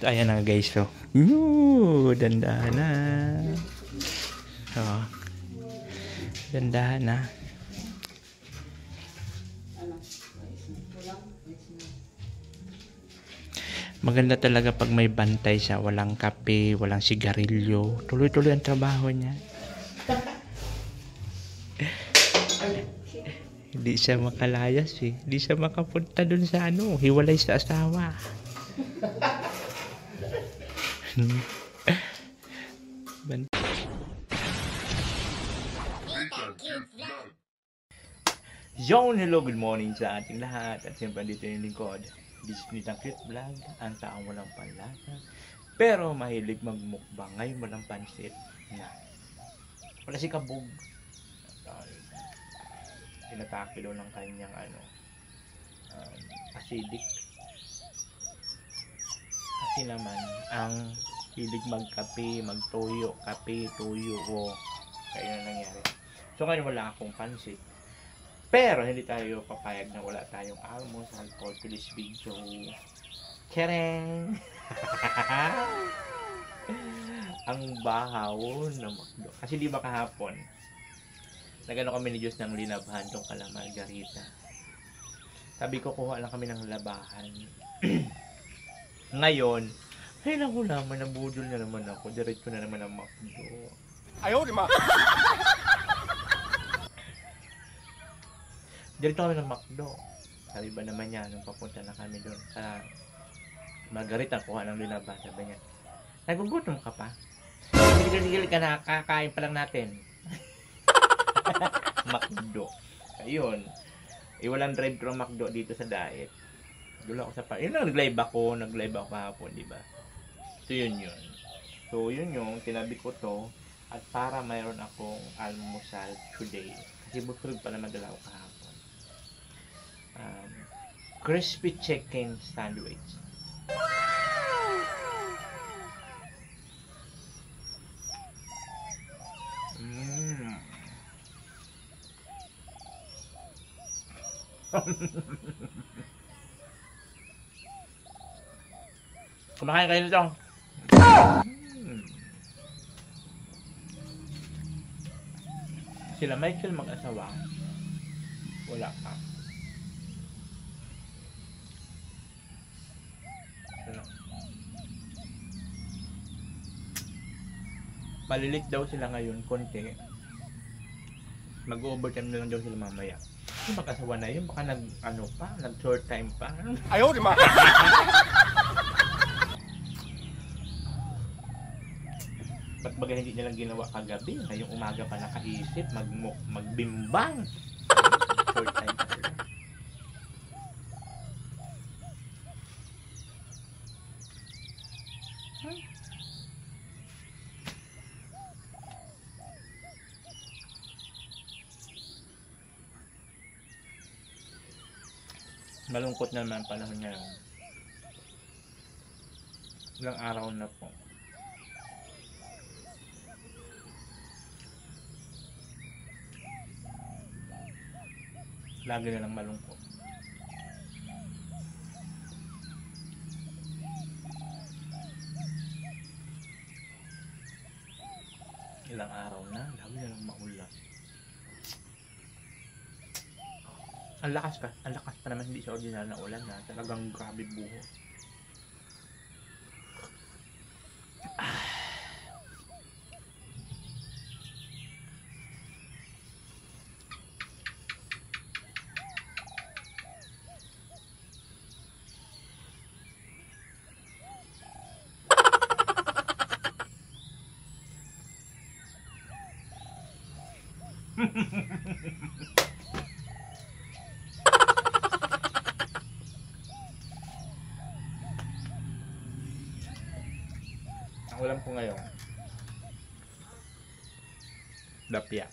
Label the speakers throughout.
Speaker 1: Ayan na guys, so. No, dandahan na. Oh. Dandahan na. Maganda talaga pag may bantay siya, walang kape, walang sigarilyo. Tuloy-tuloy ang trabaho niya. Hindi siya makalayas eh. Hindi siya makapunta dun sa ano, hiwalay sa asawa. Yon, hello, good morning sa ating lahat. At siyempre dito yung lingkod. This is Nitang Cute Vlog, ang taong walang panlasa. Pero mahilig magmukbang. Ngayon walang pansit. Na. Wala si Kabog. Tinatake daw ng kanyang acidic. Kasi naman, ang hilig magkape, magtuyo, kape, tuyo. O, kaya na nangyari. So ngayon wala akong pansit. Pero hindi tayo papayag na wala tayong almusal for today's video. Kereng! Ang bahaw na McDo. Kasi di ba kahapon, nagano kami ni Diyos ng linabhan tong kala Margarita. Sabi ko, kuha lang kami ng labahan. Ngayon, ay naku naman, nabudol na naman ako. Diretso na naman ang McDo. Ayaw, di ma! Dito kami ng McDo. Sabi ba naman niya, nung papunta na kami doon sa Margarita, kuha ng linaba. Sabi niya, nagugutom ka pa? Sigil ka na, kakain pa lang natin. McDo. Ayun. Walang drive-thru McDo dito sa diet. Dula ako sa pa. Yun, nag-live ako kahapon, di ba? So, yun. So, yun yung, tinabi ko to. At para mayroon akong almusal today. Kasi busog pa naman dala ako kahapon. Crispy chicken sandwich. Kumakain kayo nito. Sila Michael mag-asawa. Wala pa. Malilit daw sila ngayon, konti. Mag-overtime na lang daw sila mamaya. Yung mag-asawa na yun, baka nag-short time pa. Ayaw, di ba? Ba't baga hindi nilang ginawa kagabi? Ngayong umaga pa nakaisip, magbimbang. Short time pa sila. Malungkot na naman ang panahon niya. Ilang araw na po. Lagi na lang malungkot. Ilang araw na, lagi na lang maulan. Ang lakas pa naman, hindi siya ordinary na ulan na. Talagang grabe buho. Ang ulam ko ngayon, dapya.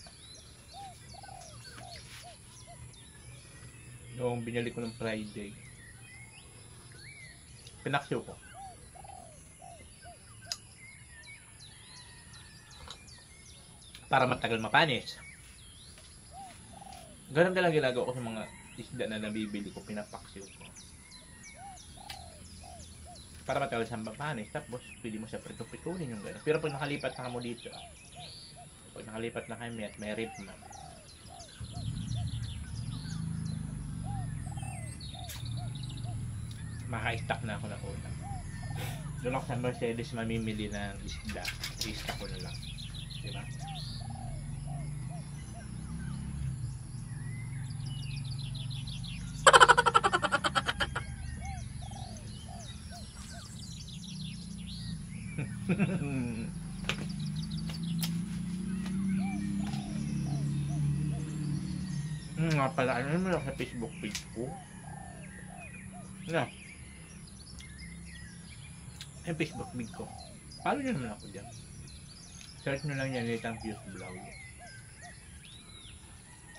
Speaker 1: Yung binili ko ng Friday, pinaksyo ko. Para matagal mapanis. Ganun talaga ginagawa ko sa mga isda na nabibili ko, pinapaksiw ko. para matagal siyang mapanis. Tapos, pwede mo siya prito-pritunin yung gano'n. Pero pag nakalipat na mo dito, pag nakalipat na kami at may rip na, maka-stock na ako ng ulam. Doon ako sa Mercedes mamimili ng isda. I-stock ko na lang. Diba? Nga pala, ano naman ako sa Facebook page ko? Na. Yung Facebook page ko. Follow nyo naman ako dyan. Search nyo lang yan, Litang Fuse Vlog.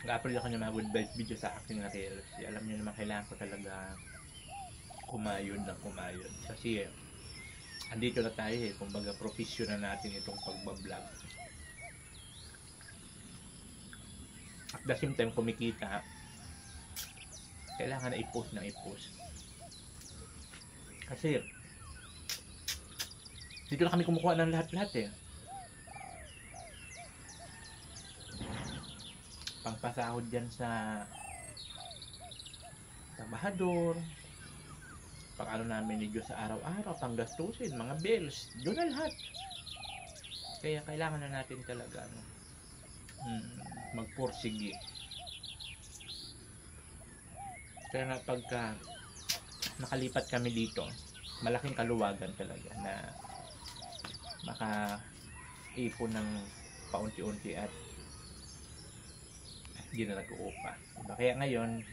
Speaker 1: Nag-upload ako ng mga good vibes video sa aking na reels. Alam nyo naman, kailangan ko talaga kumayod ng kumayod. Kasi andito na tayo eh, kumbaga professional natin itong pagbablog. At the same time, kumikita, kailangan na i-post ng i-post. Kasi dito na kami kumukuha ng lahat-lahat eh. Pangpasahod dyan sa trabahador, pang ano namin ni Diyos sa araw-araw, panggastusin, mga bills, doon na lahat. Kaya kailangan na natin talaga magpursige. Kaya nga pagka nakalipat kami dito, malaking kaluwagan talaga na maka-ipon ng paunti-unti at hindi na nag-uupa. Diba? Kaya ngayon,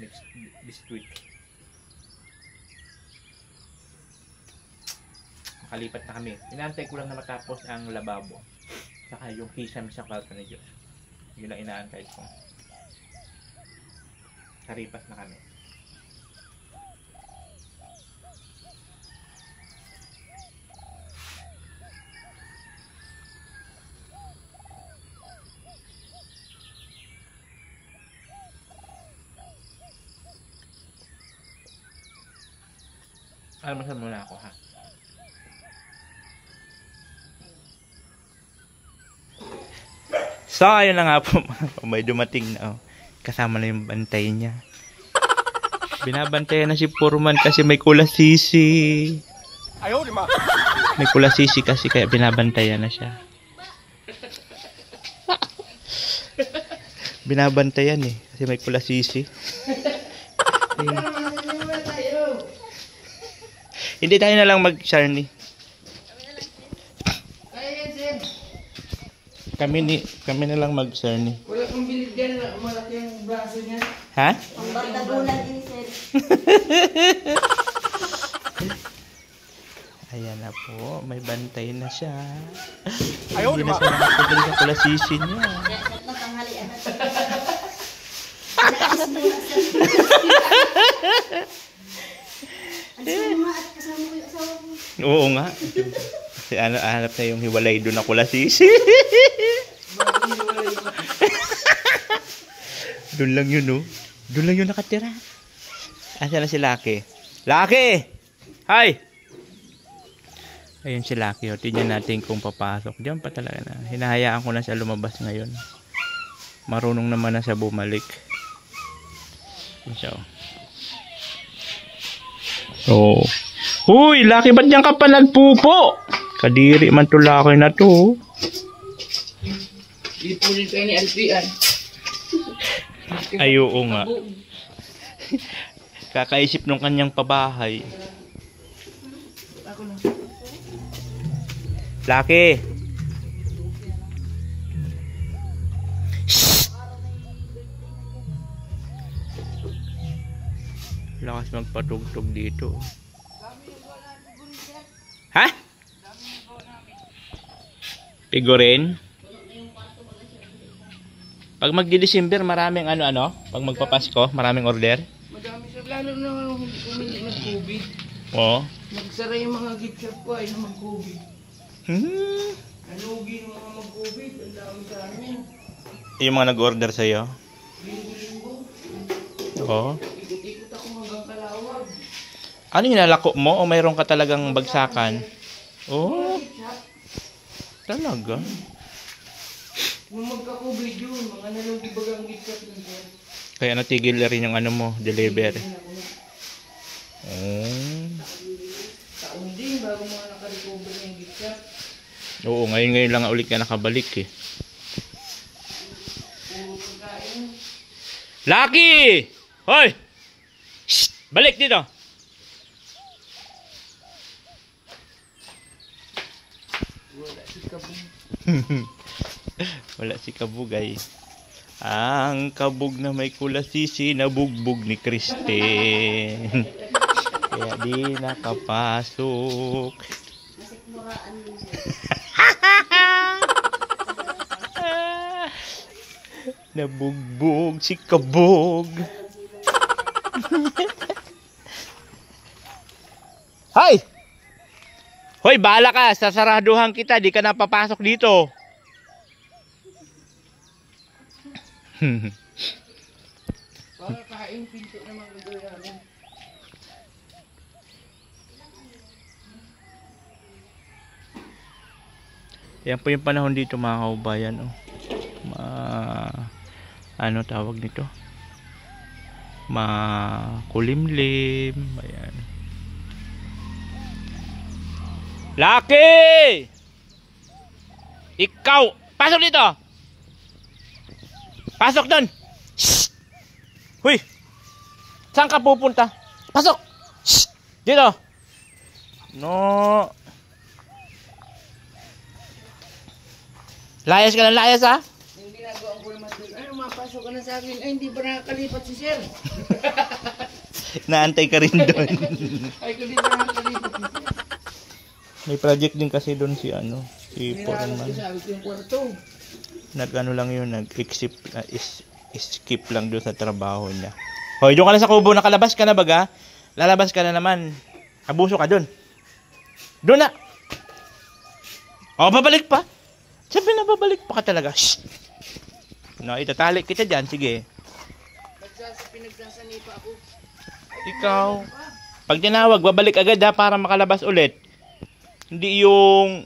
Speaker 1: this week, makalipat na kami. Inaantay ko lang na matapos ang lababo. Saka yung kisam sa kwarto ni Diyos. Yun lang inaantay ko. Karipas na kami. Almasal muna ako ha. So, ayun na nga po. May dumating na. Oh. Kasama na yung bantay niya. Binabantayan na si Purman kasi may kulasisi. Ayaw, di ma. May kulasisi kasi kaya binabantayan na siya. Binabantayan eh. Kasi may kulasisi. Hindi tayo na lang mag-Charney. Kami na lang mag-Charney.
Speaker 2: Wala kang bilig dyan, malaki yung braso niya.
Speaker 1: Ha?
Speaker 3: Ang bardagulan din, sir.
Speaker 1: Ayan na po, may bantay na siya.
Speaker 2: Ayaw,
Speaker 1: hindi na siya nakapagdali sa kulasisi niya.
Speaker 3: Dapat na tanghalian na. Nais mo na, sir. Ang sama at kasama ko yung asawa ko.
Speaker 1: Oo nga. Kasi hanap na yung hiwalay doon na kulasisi. Doon lang yun, no? Doon lang yun nakatira. Asa na si Lucky? Lucky! Hi! Ayun si Lucky. O, tignan natin kung papasok. Diyan pa talaga na. Hinahayaan ko na siya lumabas ngayon. Marunong naman na siya bumalik. So. Oh. Huy! Lucky, ba't diyan ka pa nagpupo? Kadiri man to Lucky na to.
Speaker 2: Ipunin kayo ni Alpian.
Speaker 1: Ay, oo nga. Kakaisip nung kanyang pabahay.
Speaker 2: Ako na.
Speaker 1: Lucky! Shhh! Lakas magpatugtog dito. Ha? Figurin? Pag magdi-December, maraming ano-ano? Pag magpapasko, maraming order?
Speaker 2: Madami siya. Lalo na humili ng COVID.
Speaker 1: Oo.
Speaker 2: Nagsara yung mga gift shop ko ay na mag-COVID. Nalugi ng mga mag-COVID. Ang dami sa amin.
Speaker 1: Yung mga nag-order sa'yo?
Speaker 2: Linggo-linggo.
Speaker 1: Oo.
Speaker 2: Ikot-ikot ako hanggang Kalawag.
Speaker 1: Ano yung nalako mo? O mayroon ka talagang bagsakan? Oh, talaga?
Speaker 2: Nung magka-COVID yun, mga nalugi-bagang gitkat ng sir.
Speaker 1: Kaya natigil na rin yung ano mo, delivery. Oh.
Speaker 2: Taon din bago mga nakarecover ng gitkat.
Speaker 1: Oo, ngayon lang ulit ka nakabalik eh.
Speaker 2: Puro pagkain.
Speaker 1: Lucky! Hoy! Shh! Balik dito!
Speaker 2: Wala si Kabong.
Speaker 1: Wala si Kabugay. Ang kabog na may kulasisi na bugbog ni Kristen. Kaya di nakapasok.
Speaker 3: Nasikmuraan din siya.
Speaker 1: Nabugbog si Kabog. Hay! Hoy, bahala ka. Sasaraduhan kita. Di ka napapasok dito.
Speaker 2: Para kain pinto naman gagawin namin.
Speaker 1: Yan po yung panahon dito mga kaubayan. Oh. Ano tawag nito? Makulimlim. Ayan. Lucky! Ikaw! Pasok dito! Pasok doon! Shhh! Huy! Saan ka pupunta? Pasok! Shhh! Dito! No! Layas ka ng layas ha?
Speaker 2: Yung ginagawa ko naman doon, ano mapasok ka na sa akin? Ay, hindi pa nakakalipat si sir.
Speaker 1: Naantay ka rin doon.
Speaker 2: Ay, hindi pa nakakalipat si sir.
Speaker 1: May project din kasi doon si ano, si
Speaker 2: Nilalabas
Speaker 1: Foreman.
Speaker 2: ko sabi ko yung kwarto.
Speaker 1: Nag-ano lang yun, skip lang doon sa trabaho niya. Hoy, doon ka na sa kubo, nakalabas ka na baga? Lalabas ka na naman. Abuso ka doon. Doon na! O, babalik pa. Sabi na babalik pa ka talaga. Shh! No, itatali kita dyan, sige.
Speaker 2: Pinagsasani pa ako.
Speaker 1: Ikaw. Pag tinawag, babalik agad ha, para makalabas ulit. Hindi yung...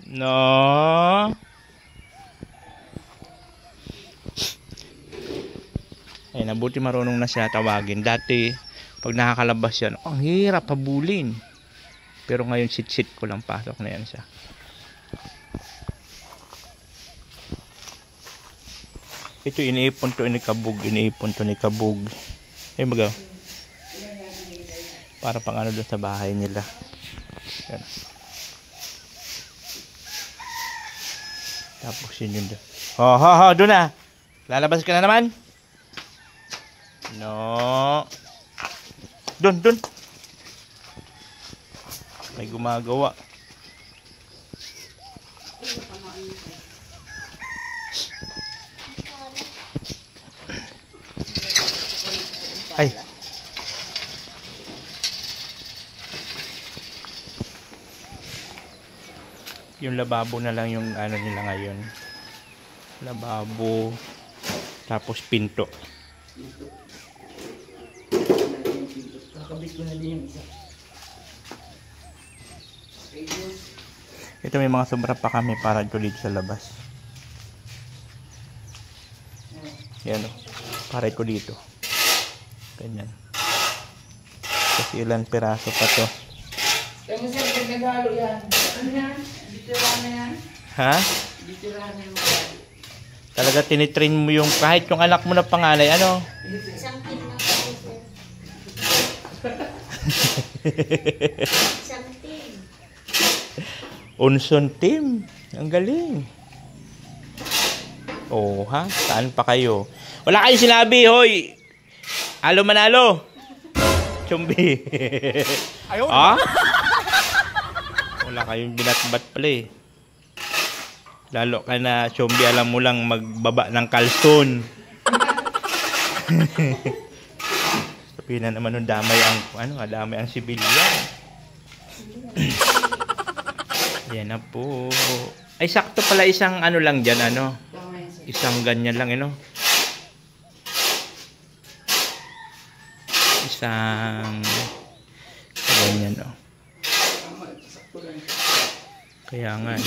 Speaker 1: No. Ay, nabuti marunong na siya tawagin. Dati, pag nakakalabas yan, ang hirap habulin. Pero ngayon, sit-sit ko lang pasok na yan siya. Ito, iniipon to ni Kabog. Iniipon to ni Kabog. Ay, magaw. Para pang ano doon sa bahay nila. Yan. Tapos yun yun doon. Oh, doon na. Lalabas ka na naman. No. Doon. May gumagawa. Ay. Yung lababo na lang yung ano nila ngayon. Lababo. Tapos pinto.
Speaker 2: Kakabit ko na din yung isa.
Speaker 1: Ito may mga sobra pa kami para ito dito sa labas. Yan o. Para ito dito. Ganyan. Kasi ilan piraso pa to.
Speaker 2: Kaya mo sir, naghalo yan. Ano yan? Bitirahan na yan?
Speaker 1: Ha?
Speaker 2: Bitirahan na yung mga.
Speaker 1: Talaga tinitrain mo yung kahit yung anak mo na panganay. Ano?
Speaker 3: Isang team lang kami, sir. Isang team.
Speaker 1: Unson team. Ang galing. Oh, ha? Saan pa kayo? Wala kayong sinabi, hoy. Alo manalo. Chumbi. Ayun. Ha? Wala kayong binatbat pala eh. Lalo ka na, Chumbi, alam mo lang magbaba ng kalson. Sabihin na naman nung damay ang sibilyan. Yan na po. Ay, sakto pala isang ano lang dyan, ano?
Speaker 2: Tama yan sir.
Speaker 1: Isang ganyan lang, ano? isang ganyan, oh.
Speaker 2: Tama, sakto lang.
Speaker 1: Kaya nga, eh.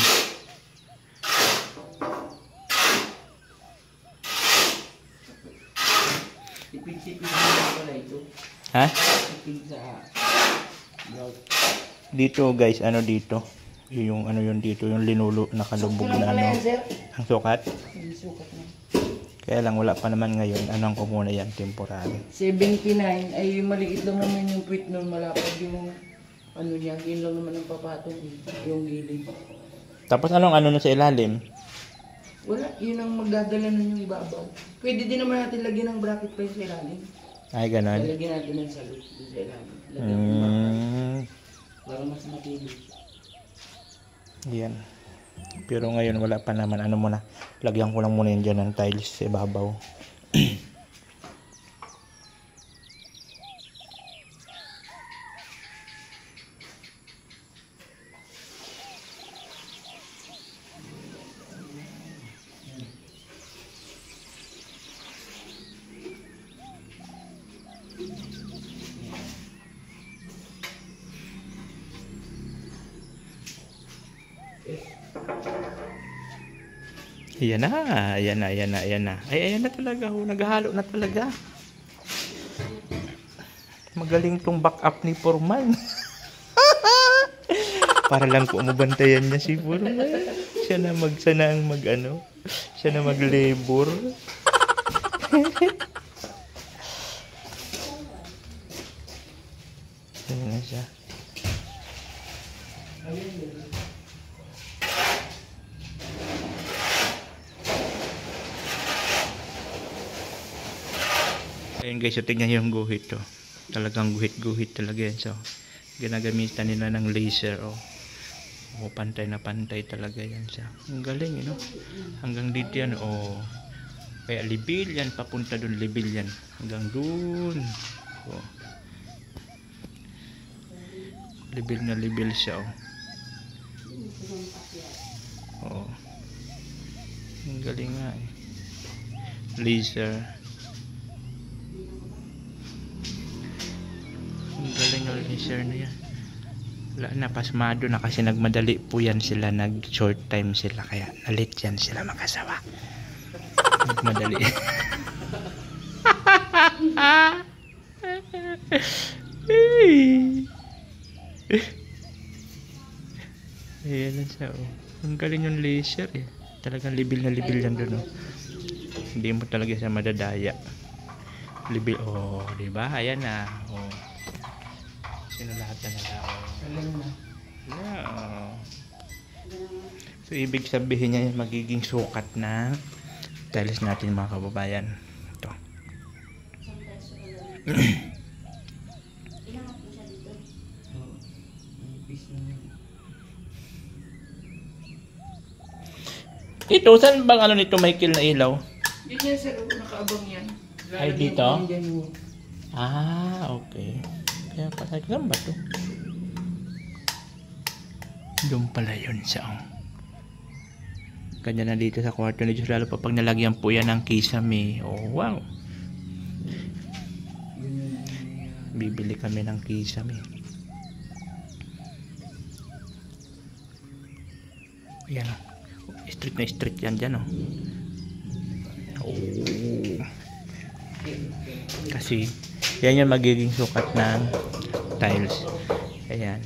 Speaker 2: Tipid-tipid na pala ito.
Speaker 1: Ha?
Speaker 2: Tipid sa grout.
Speaker 1: Dito guys, ano dito? Yung ano yun dito, yung linulo, nakalubog
Speaker 2: Sakto lang
Speaker 1: na
Speaker 2: pala
Speaker 1: ano.
Speaker 2: yan, sir.
Speaker 1: Ang sukat.
Speaker 2: Yung sukat na.
Speaker 1: Kaya lang wala pa naman ngayon. Anong ko muna yan, temporary.
Speaker 2: 79 ay yung maliit lang naman yung puwit nun, malapad yung ano niya, yun lang naman ang papatong yung gilid.
Speaker 1: Tapos anong ano na sa ilalim?
Speaker 2: Wala, yun ang magdadala nun yung ibabaw. Pwede din naman natin lagyan ng bracket pa yung sa ilalim.
Speaker 1: Ay, ganon.
Speaker 2: Lagyan natin ng salute yung sa ilalim. Lagyan ng bracket para mas matibay.
Speaker 1: Yan. Pero ngayon wala pa naman. Ano muna, lagyan ko lang muna yun dyan ng tiles sa ibabaw. Ayan na, ayan na, ayan na, ayan na. Ay, ayan na talaga. Oh, naghahalo na talaga. Magaling tong back up ni Foreman. Para lang po mabantayan niya si Foreman. Siya na mag-ano. Siya na mag-labor. Ayan na siya. Ayun guys, so tingnan yung guhit to. Talagang guhit-guhit talaga yan. So, ginagamitan nila ng laser. Oh, pantay na pantay talaga yan siya. Ang galing, you know? Hanggang dito yan. Oh, kaya libil yan. Papunta dun, libil yan. Hanggang dun. Oh. Libil na libil siya. Oh. Oh. Ang galing nga eh. Laser. Ang galing ng laser na yan. Wala na, pasmado na kasi nagmadali po yan sila, nag short time sila, kaya nalit yan sila makasawa. Nagmadali. Ayan na siya, oh. Ang galing yung laser eh. Talagang libil na libil yan dun, oh. Hindi mo talaga siya madadaya. Libil, oh, diba? Ayan na, oh. Sinulatan na tao.
Speaker 2: Galing na.
Speaker 1: Yeah. So, ibig sabihin niya magiging sukat na tiles natin mga kababayan. Ito. Ito, saan bang ano nito, Michael, na ilaw?
Speaker 2: Yun yan sir, nakaabang yan.
Speaker 1: Ay, dito?
Speaker 2: Lalagyan ko yan dyan,
Speaker 1: Ah, okay. Kaya pala, saan ba ito? Doon pala yun sa kanya na dito sa kwarto ni Diyos, lalo pa pag nalagyan po yan ng kisame. Oh, wow. Bibili kami ng kisame. Ayan, oh. Street na street yan dyan, oh. Oh. Kasi yan yung magiging sukat ng tiles. Ayan.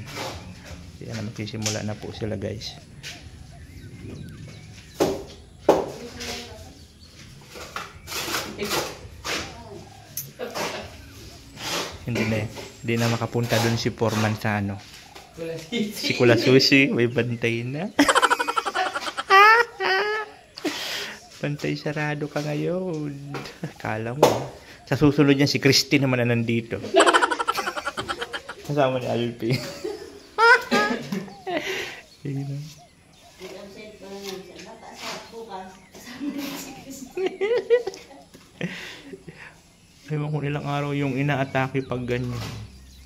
Speaker 1: Ayan na, magsisimula na po sila guys. Hindi na makapunta dun si Foreman sa ano. Si Kula Sushi, may bantay na. Bantay sarado ka ngayon. Kala mo. Sa susunod niya si Christine naman na nandito. Kasama ni Alpi. Ewan ko ilang araw yung inaatake pag ganyan.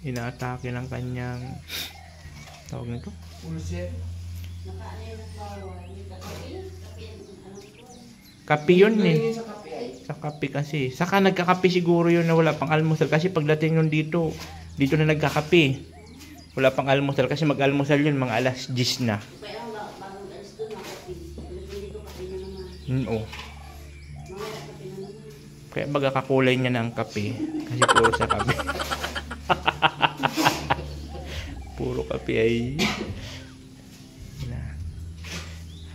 Speaker 1: Inaatake ng kanyang tawag nito?
Speaker 2: Pulser.
Speaker 1: Kape yun eh.
Speaker 2: Galing sa kape ay.
Speaker 1: Sa kape kasi. Saka nagkakape siguro yun na wala pang almusal. Kasi pagdating nun dito na nagkakape. Wala pang almusal. Kasi mag-almusal yun mga alas 10 na.
Speaker 3: Kaya ang bagong alis doon, kape. Hindi ko kape na naman.
Speaker 1: Oo.
Speaker 3: Mamaya kape na naman.
Speaker 1: Kaya baga kakulay niya na ang kape. Kasi puro sa kape. Puro kape ay.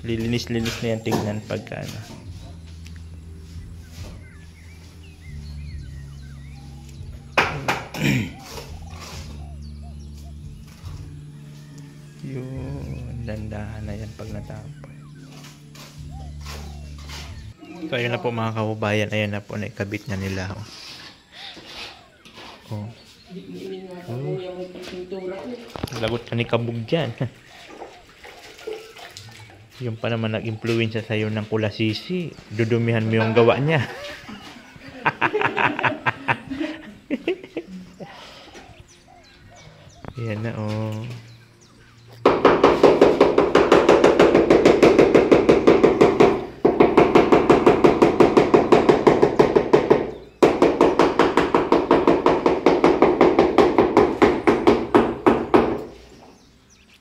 Speaker 1: Lilinis-linis na yan tingnan pagka ano. Yun, dandahan na yan pag natapos. So ayun na po mga kababayan, ayun na po, naikabit na nila. Oh. Lagot ka ni Kabog dyan. Yung pa naman nag-influensya sa'yo ng kulasisi. Dudumihan mo yung gawa niya. Yan na oh.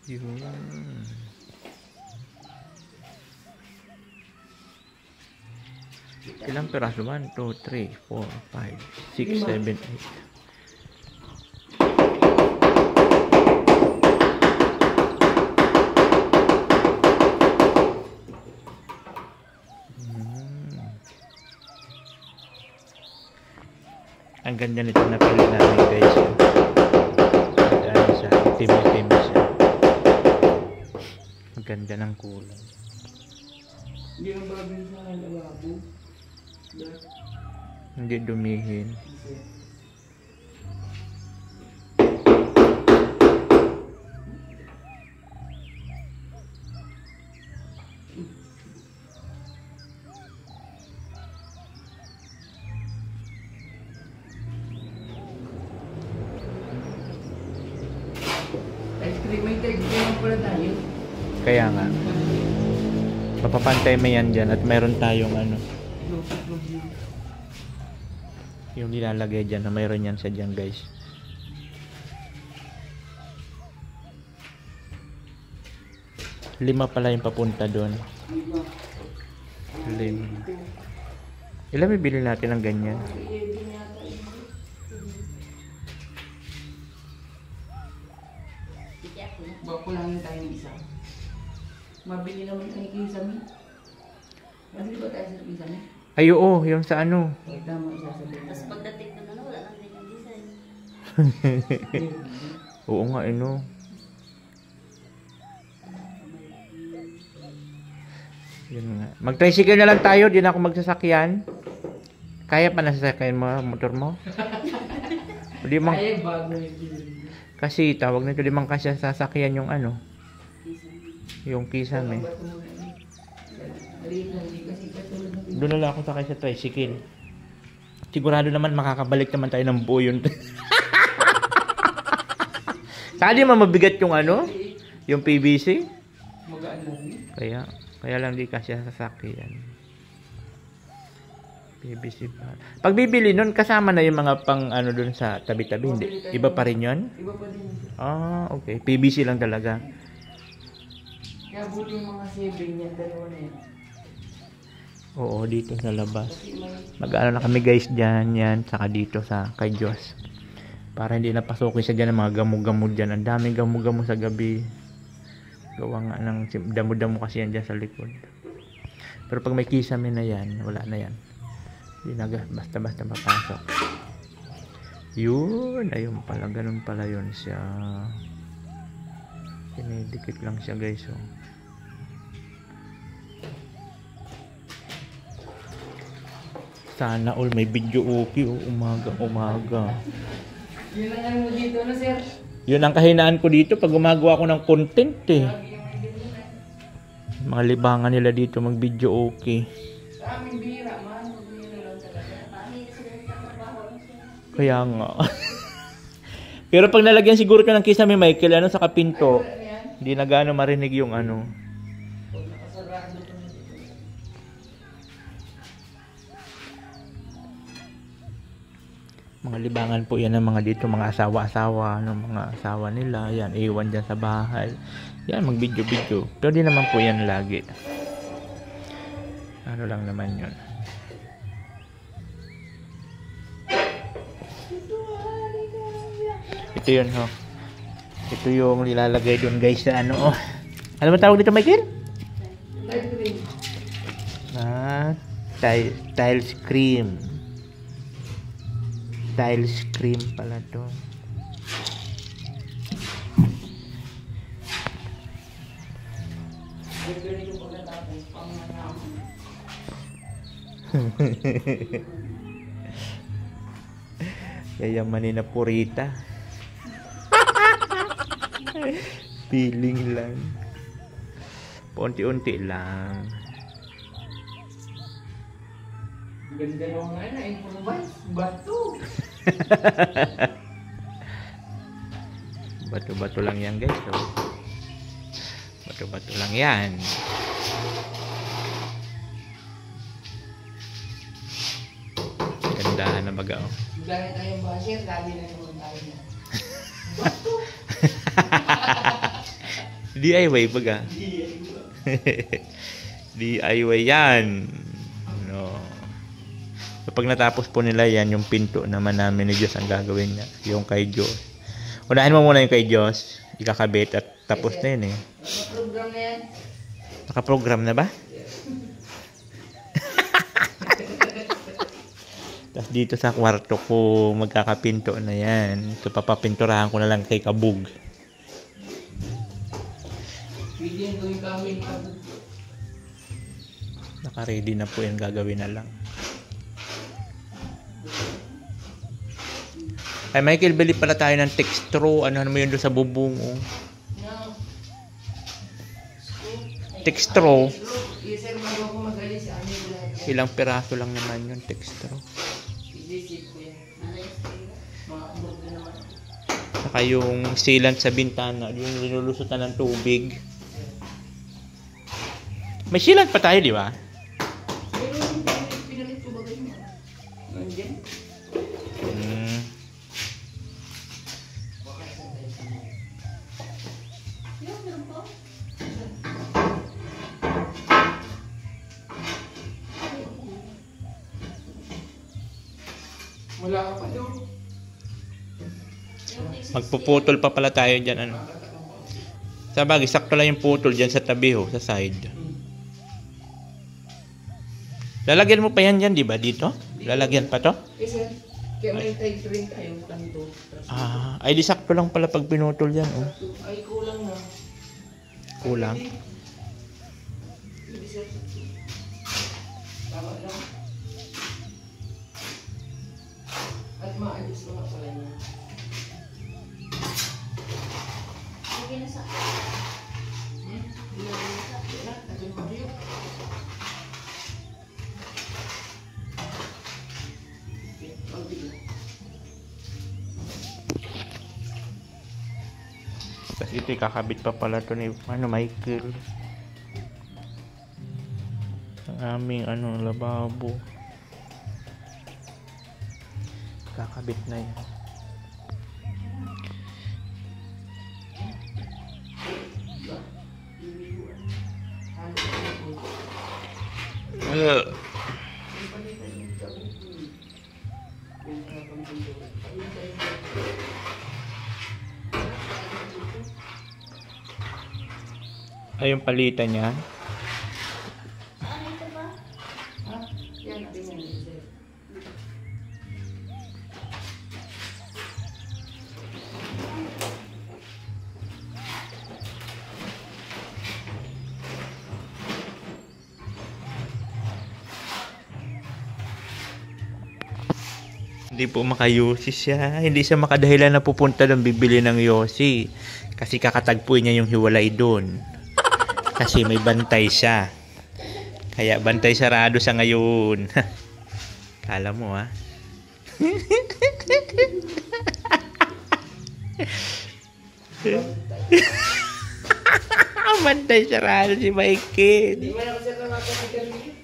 Speaker 1: Yun. Ilang peraso? 1, 2, 3, 4, 5, 6, 7, 8. Ang ganda nito na pili namin guys. Dahil sa itim-itim siya. Ang ganda ng kulay.
Speaker 2: Hindi ang bagay sa lalabo.
Speaker 1: Hindi dumihin.
Speaker 2: Ice cream, may tag pala tayo.
Speaker 1: Kaya nga. Mapapantay mo yan dyan at mayroon tayong ano. Yung nilalagay dyan na mayroon yan sa dyan guys. Lima pala yung papunta doon. Lima. Ilan bibili natin ng ganyan?
Speaker 2: Baka kulangin tayo ng isa. Mabili naman tayo kisame. Mabili ba tayo sa kisame?
Speaker 1: Ay oo, yung sa ano.
Speaker 2: Ay, tama, isasabihin.
Speaker 3: Tapos pagdating ko na, wala lang din yung design.
Speaker 1: Oo nga, ano. Yun nga. Mag-tricycle na lang tayo, di na ako magsasakyan. Kaya pa nasasakyan mo, motor mo? Di mang,
Speaker 2: Ay, bago yung bilhin.
Speaker 1: kasi tawag nito, di man kasi sasakyan yung ano, yung kisame. Doon na lang ako sakay sa tricycle. Sigurado naman makakabalik naman tayo ng buo yun. Saka di man mabigat yung ano, yung PVC.
Speaker 2: Magaan lang.
Speaker 1: Kaya lang di kasi sasakyan. PVC pa. Pag bibili nun, kasama na yung mga pang ano dun sa tabi-tabi. Hindi. Iba pa rin yun?
Speaker 2: Iba pa din.
Speaker 1: Ah, okay. PVC lang talaga.
Speaker 2: Kaya buti yung mga sibling yan, dalawa na yan.
Speaker 1: Oo, dito sa labas.
Speaker 2: Kasi may
Speaker 1: Mag-ano na kami guys dyan, yan. Saka dito sa kay Diyos. Para hindi napasukin siya dyan ng mga gamo-gamo dyan. Ang daming gamo-gamo sa gabi. Gawa nga ng damo-damo kasi yan dyan sa likod. Pero pag may kisame na yan, wala na yan. Hindi na basta-basta mapasok. Yun, ayun pala, ganun pala yun siya. Pinidikit lang siya guys. Oh. Sana all may video okay. Oh, umaga.
Speaker 2: yun ang ano mo dito na sir.
Speaker 1: Yun ang kahinaan ko dito pag gumagawa ko ng content eh. Mga libangan nila dito mag video okay.
Speaker 2: Sa aming bira man, magbira lang talaga.
Speaker 3: Bakit sila nagtatrabaho lang siya?
Speaker 1: Kaya nga. Pero pag nalagyan siguro ka ng kisame Michael, ano sa kapinto, hindi na gaano marinig yung ano. Mga libangan po yan ng mga dito, mga asawa-asawa, ng mga asawa nila. Yan, iwan dyan sa bahay. Yan, mag-video-video. Pero di naman po yan lagi. Ano lang naman yun. Ito yun, ho. Ito yung nilalagay doon, guys, sa ano, oh. Ano ba tawag dito, Michael? Tiles cream. Tiles cream pala to. Yayamanin na purita. Feeling lang. Paunti-unti lang.
Speaker 2: Ganda naman nga na, improvise. Bato.
Speaker 1: Bato-bato lang yan, guys. So, bato-bato lang yan. Gandahan na baga, oh.
Speaker 2: Dahil tayong basher, lagi na naman tayo na. Bato.
Speaker 1: DIY baga. DIY yan. No. So, pag natapos po nila yan, yung pinto naman namin ni Diyos ang gagawin niya. Yung kay Diyos. Unahin mo muna yung kay Diyos. Ikakabit at tapos na yun eh.
Speaker 2: Nakaprogram na yan.
Speaker 1: Nakaprogram na ba? Tapos dito sa kwarto ko, magkakapinto na yan. So, papapinturahan ko na lang kay Kabug.
Speaker 2: Pwede yung gawin kami.
Speaker 1: Naka-ready na po yan, gagawin na lang. Ay, Michael, bili pala tayo ng textro. Ano mo yun doon sa bubong, oh.
Speaker 2: No.
Speaker 1: Textro.
Speaker 2: Sir, magawa ko magaling sa amin lahat.
Speaker 1: Ilang piraso lang naman yun, textro.
Speaker 2: Isip ko yan. Mga abog na naman.
Speaker 1: Saka yung sealant sa bintana, yung linulusutan ng tubig. May sealant pa tayo, di ba?
Speaker 2: Pero yung pinalit ko bagay mo. Nandiyan. Wala ka pa doon.
Speaker 1: Magpuputol pa pala tayo dyan, ano. Sa bagay, sakto lang yung putol dyan sa tabi, ho, sa side. Lalagyan mo pa yan dyan, di ba? Dito? Lalagyan pa to?
Speaker 2: Kasi, kaya may type rin tayong kanto.
Speaker 1: Ah, ay di sakto lang pala pag pinutol yan, oh.
Speaker 2: Ay, kulang na.
Speaker 1: Kulang.
Speaker 2: Hindi sir. Tama lang. At maayos ko nga pala niya.
Speaker 3: Sige na sa...
Speaker 2: Wala, tagal mo rin.
Speaker 1: Tapos ito kakabit pa pala to ni Michael. Ang aming lababo. Kakabit na yan. Ay, yung palitan niya.
Speaker 3: Ano ito ba?
Speaker 2: Ha? Yan, tingnan mo sir.
Speaker 1: Hindi po makayusi siya. Hindi siya makadahilan na pupunta doon bibili ng yosi. Kasi kakatagpuin niya yung hiwalay doon. Kasi may bantay siya. Kaya bantay sarado siya ngayon. Kala mo, ha? Bantay sarado si Michael.
Speaker 2: Di ba naman sir nakakapagalitin?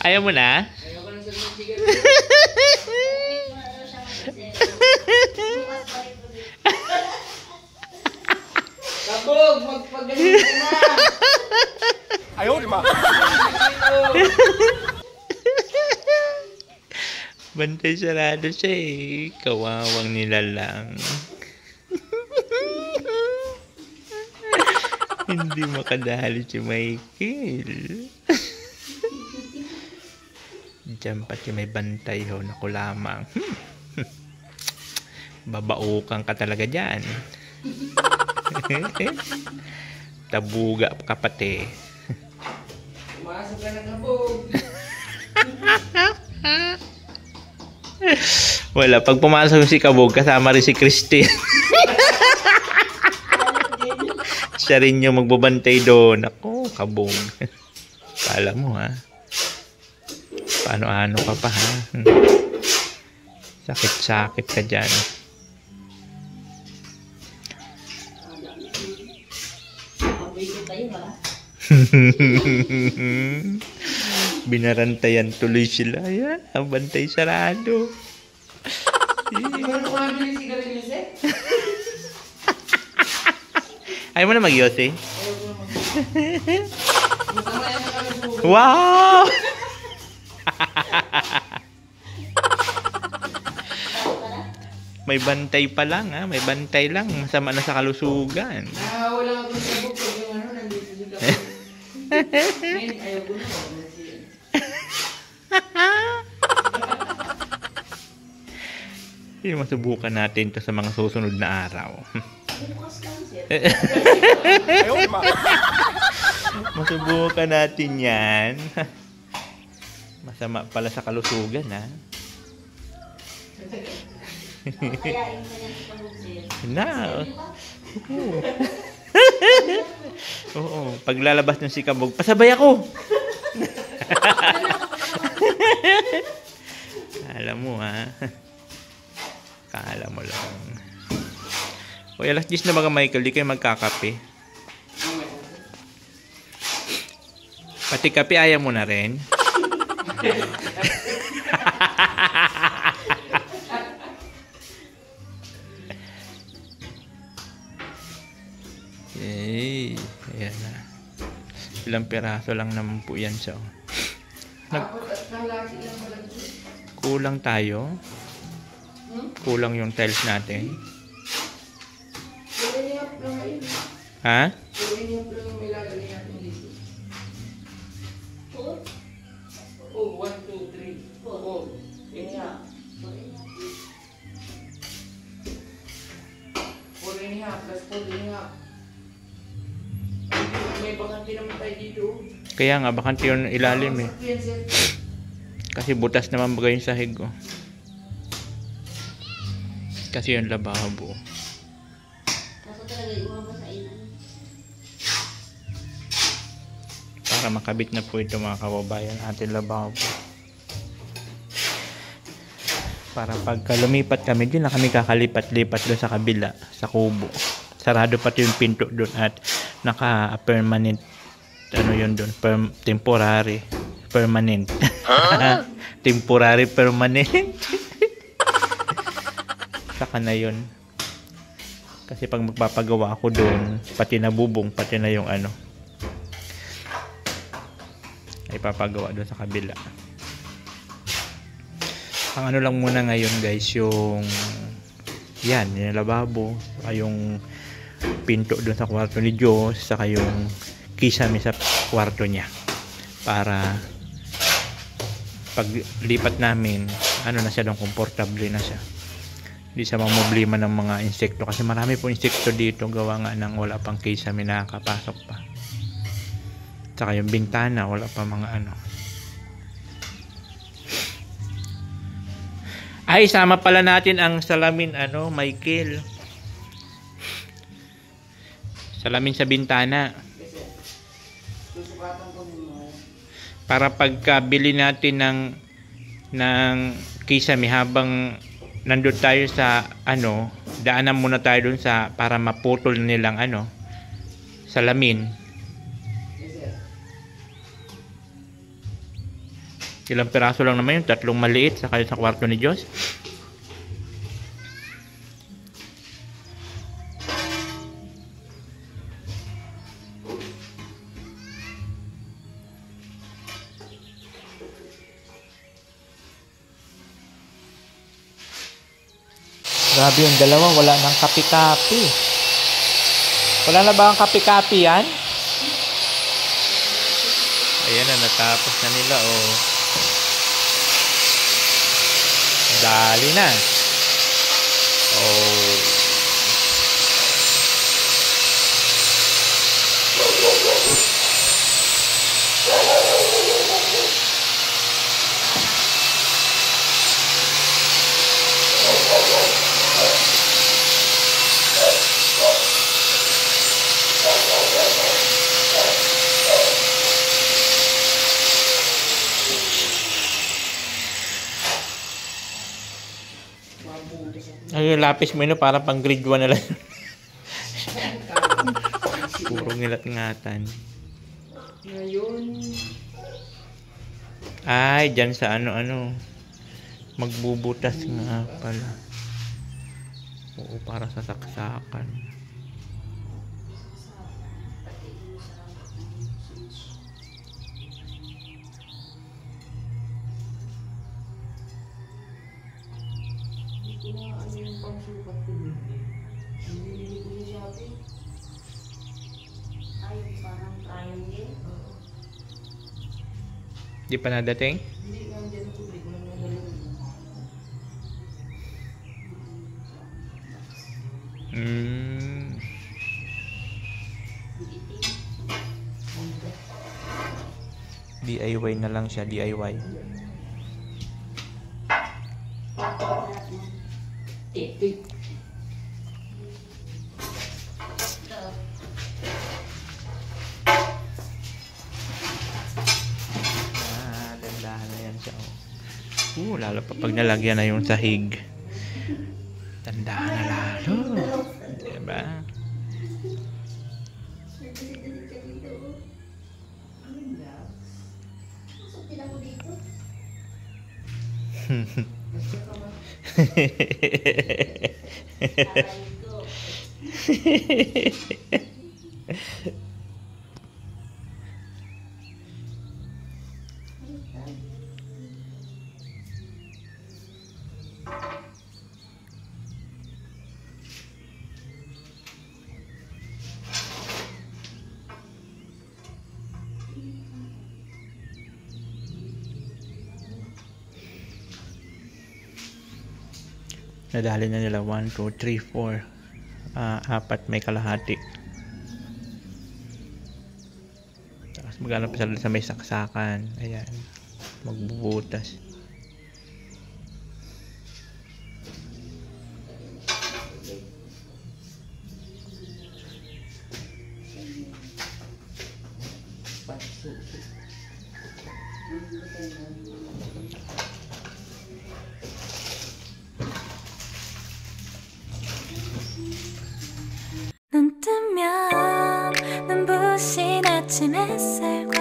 Speaker 1: Ayaw mo na?
Speaker 2: Ayoko na sa sigarilyo. Kabog, magpagaling ka na.
Speaker 4: Ayaw, di ba?
Speaker 1: Bantay sarado siya eh. Kawawang nilalang. Hindi makadali si Michael. Diyan pati may bantay ho na ko lamang. Babaukan ka talaga dyan. Tabuga ka pati.
Speaker 2: Pumasok ka na kabog.
Speaker 1: Wala, pag pumasok si Kabog, kasama rin si Christine. Siya rin yung magbabantay doon. Ako, Kabog. Kala mo ha. Paano-ano ka pa ha. Sakit-sakit ka dyan. Binarantayan tuloy sila. Ayan, ang bantay sarado.
Speaker 2: Hindi mo na kumabili sigarilyo, Seth?
Speaker 1: Ayaw mo na mag-yosi?
Speaker 2: Ayoko na mag-sigarilyo. Masama yan ang kalusugan.
Speaker 1: Wow! May bantay pa lang ha. May bantay lang. Masama na sa kalusugan.
Speaker 2: Nakawala ako sa buk pag yung ano, nandito si kabog. Ngayon, ayoko na. Wala na siya.
Speaker 1: Masubukan natin to sa mga susunod na araw.
Speaker 3: Bukas lang, sir.
Speaker 4: Ayaw, di ba?
Speaker 1: Masubukan natin yan. Masama pala sa kalusugan ha.
Speaker 3: Kayain mo yan sa kabog, sir.
Speaker 1: Na. Oo. Oo. Paglalabas ng si Kabog, pasabay ako. Alam mo ha. Kala mo lang. O alas 10 na mga Michael, di kayo magkakape. Pati kape ayaw mo na rin. Yay. Ayan na. Ilang piraso lang naman po yan siya.
Speaker 2: Apat at kalahati lang pala ito.
Speaker 1: Kulang tayo. Kulang yung tiles natin.
Speaker 2: Puro inihap lang ngayon.
Speaker 1: Ha?
Speaker 2: Puro inihap lang yung may lalagay natin dito.
Speaker 3: Four?
Speaker 2: Oh, 1, 2, 3, 4. Inihap. Puro inihap, plus puro inihap. May bakante naman tayo dito.
Speaker 1: Kaya nga, bakante yung ilalim eh.
Speaker 2: Yan, sir.
Speaker 1: Kasi butas naman bagay yung sahig ko. Kasi yung lababo.
Speaker 3: Kaso talaga iwan mo sa inan.
Speaker 1: Para makabit na po ito mga kababayan, ating lababo. Para pagka lumipat kami, din na kami kakalipat-lipat doon sa kabila, sa kubo. Sarado pati yung pinto doon at naka-permanent, ano yun doon, temporary, permanent. Temporary, permanent. Saka na yun. Kasi pag magpapagawa ako doon, pati na bubong, pati na yung ano, ay papagawa doon sa kabila. Ang ano lang muna ngayon guys, yung yan, yung lababo, yung pinto doon sa kwarto ni Diyos, saka yung kisame sa kwarto niya. Para pag lipat namin, ano na siya doon, komportable na siya. Hindi siya mamblema ng mga insekto kasi marami po insekto dito, gawa nga ng wala pang kisame nakakapasok pa. Saka yung bintana, wala pa mga ano. Ay, sama pala natin ang salamin, ano, Michael. Salamin sa bintana.
Speaker 2: Susukatan ko muna.
Speaker 1: Para pagkabili natin ng kisame habang nandun tayo sa ano, daanan muna tayo dun sa para maputol nilang ano, salamin.
Speaker 2: Yes, sir.
Speaker 1: Ilang piraso lang naman yun, 3 maliit saka sa kwarto ni Diyos. Grabe yung dalawa, wala nang kapi-kapi. Wala na ba ang kapi-kapi yan? Ayan na, natapos na nila, oh. Dali na. Oh. Ay, yung lapis mo yun, parang pang grade 1 na lang. Puro ngilat-ngatan.
Speaker 2: Ngayon,
Speaker 1: Ay, dyan sa ano-ano. Magbubutas nga pala. Oo, para sa saksakan.
Speaker 2: ano yung pangsukat ko dun eh. Binili ko sa Shopee.
Speaker 3: Ay, parang triangle.
Speaker 1: Di pa nadating?
Speaker 2: Hindi nga dyan ako, hindi ko lang nadalhin.
Speaker 1: DIY na lang siya, DIY.
Speaker 2: Tik.
Speaker 1: Dandahan na yan siya. Lalo pa pag nalagyan na yung sahig. Dandahan na lalo. Diba?
Speaker 3: Sukin ako dito. Aray ko.
Speaker 1: Nadali na nila 1, 2, 3, 4. 4 may kalahati. Tapos maghanap pa sila sa may saksakan. Ayan. Magbubutas.
Speaker 5: 눈 뜨면 눈부신 아침 햇살과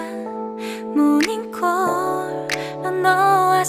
Speaker 5: 모닝콜로 너와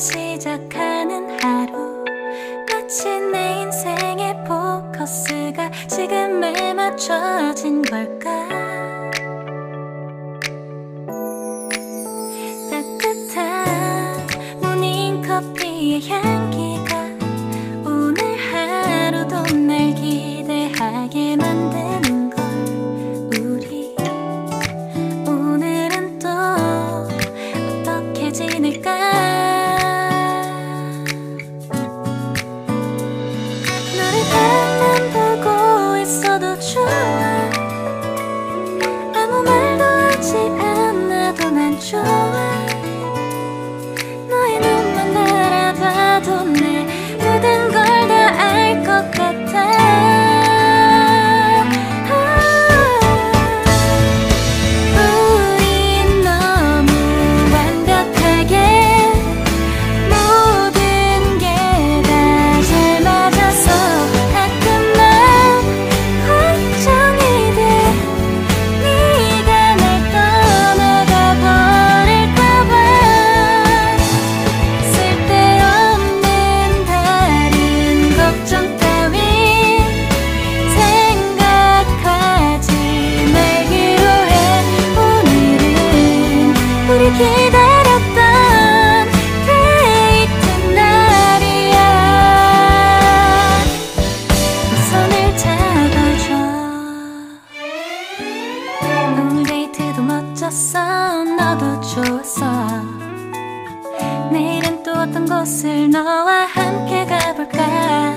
Speaker 5: 너와 함께 가볼까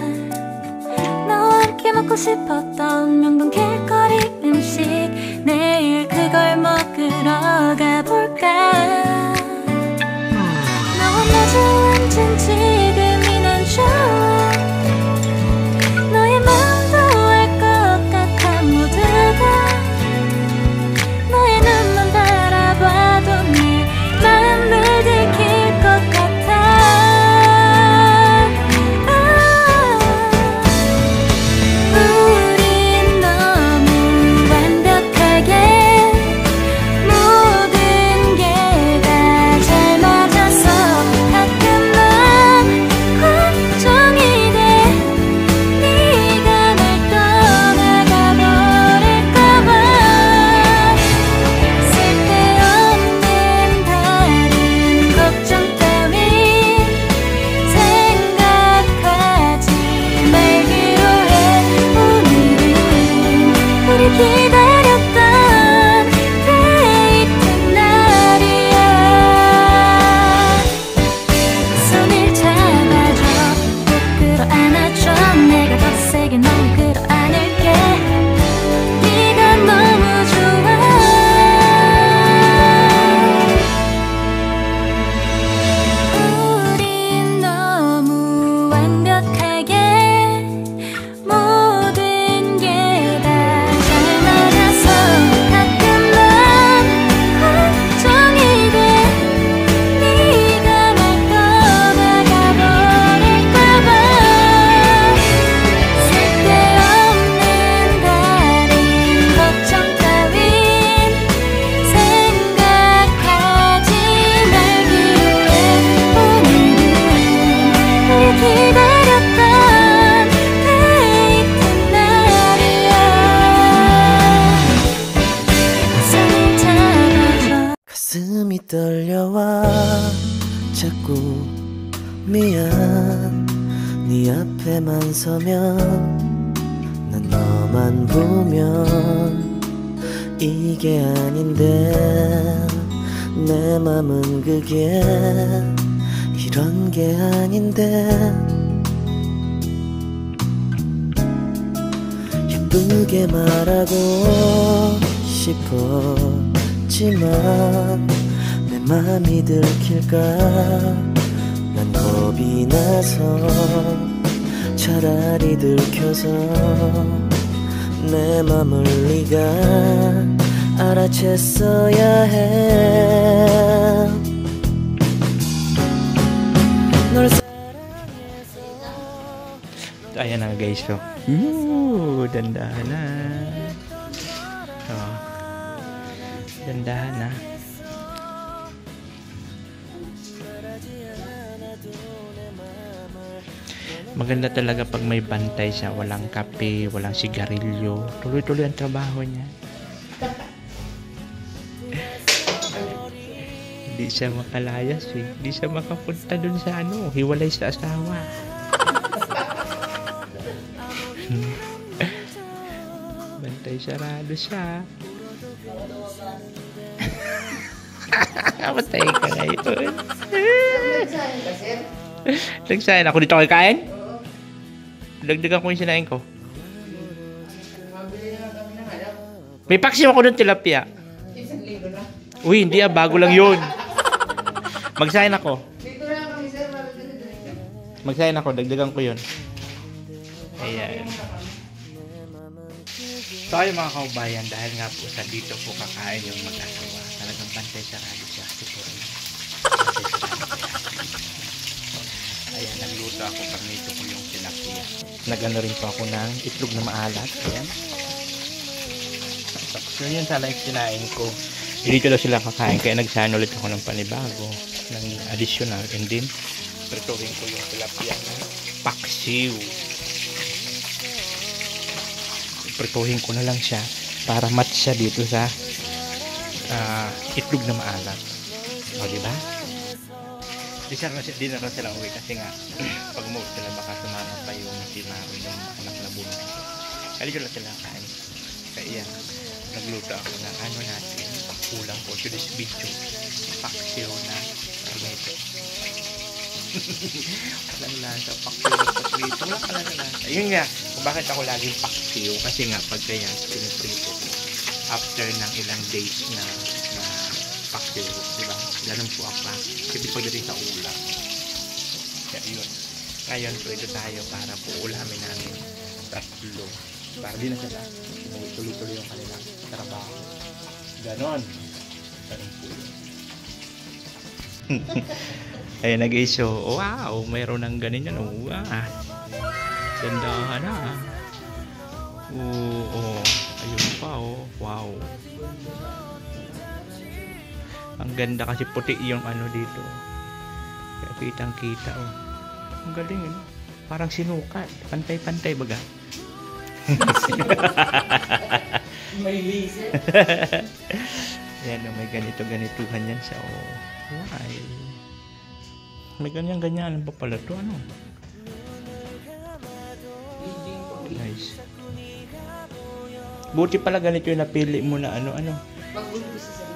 Speaker 5: 너와 함께 먹고 싶었던 명동 길거리 음식 내일 그걸 먹으러 가볼까 너와 마주 앉은 지금이 난 좋아 너의 마음도 알 것 같아 모두가 너의 눈만 바라봐도 내 마음을 들킬 것 같아 우린 너무 완벽하게 모든 게 다 잘 맞아서 가끔만 걱정이 돼 네가 날 떠나가 버릴까봐 쓸데없는 다른 걱정 따윈 생각하지 말기로 해 오늘은 우리 기다렸던 데이트 날이야 손을 잡아줘 꼭 끌어안아줘 내가 더 세게 널 끌어안을게 네가 너무 좋아 우린 너무 완벽하게 모든 게 다 잘 맞아서 가끔만 걱정이 돼 네가 날 떠나가 버릴까봐 쓸데없는 다른 걱정 따윈 생각하지 말기로 해 오늘은 우리 기다렸던 데이트 날이야 손을 잡아줘
Speaker 6: 가슴이 떨려와 자꾸 미안 네 앞에만 서면 난 너만 보면 이게 아닌데 내 맘은 그게 이런 게 아닌데 예쁘게 말하고 싶었지만 내 맘이 들킬까 난 겁이 나서 차라리 들켜서 내 맘을 네가 알아챘어야 해 널
Speaker 1: Ayan na guys, so. Dandahan na. Oh. Dandahan na. Maganda talaga pag may bantay siya, walang kape, walang sigarilyo. Tuloy-tuloy ang trabaho niya. Hindi siya makalayas eh. Hindi siya makapunta dun sa hiwalay sa asawa. Bantay sarado siya. Patay ka ngayon. Nagsahin ako dito kayo kain? Dagdagan ko yung sinain ko. May paksim ako ng tilapia. Uy, hindi bago lang yun. Magsahin ako. Magsahin ako, dagdagan ko yun. Ayan. So ayun mga kaubayan, dahil nga po sa dito po kakain yung mag-asawa. Talagang bantay sarado siya. Siguro. Ayan, nagluto ako pag nito po yung tilapia. Nagano rin po ako ng itlog na maalat. Ayan. So yun sana yung kinain ko. Dito daw sila kakain, kaya nagsahan ulit ako ng panibago, ng additional, and then prituhin ko yung tilapia ng paksiw. Prituhin ko na lang siya para match siya dito sa itlog na maalat. O, diba? Di na sila uwi kasi nga pag umuwi sila baka sumama pa yung yung anak na bunga. Kaya dito lang sila kain. Kaya nagluto ako ng natin, ulam po to this video, paksiw na tomato. Walang lasa, paksiw at paprito. Wala ka lang lasa. Ayun nga, kung bakit ako laging paksiw. Kasi nga, pag ganyan, piniprito ko. After ng ilang days na paksiw, diba? Ganun po ang kasi pagdating sa ulam. Kaya yun. Ngayon, pwede tayo para po ulamin namin tatlo. Para di na sila tuloy-tuloy yung kanilang trabaho. Ganon. Ganon po yun. Ayun, nag-i-show. Wow, mayroon ng ganun yan. Wow. Gandahan na. Oo. Ayun pa, oh. Wow. Ang ganda kasi puti yung ano dito. Kaya kitang-kita, oh. Ang galing, eh. Parang sinukat. Pantay-pantay baga.
Speaker 2: May laser.
Speaker 1: Yan, oh, may ganito-ganituhan yan siya, oh. Why? May ganyan-ganyan pa pala to, ano? Nice. Buti pala ganito yung napili mo na ano.
Speaker 2: Pag gusto sa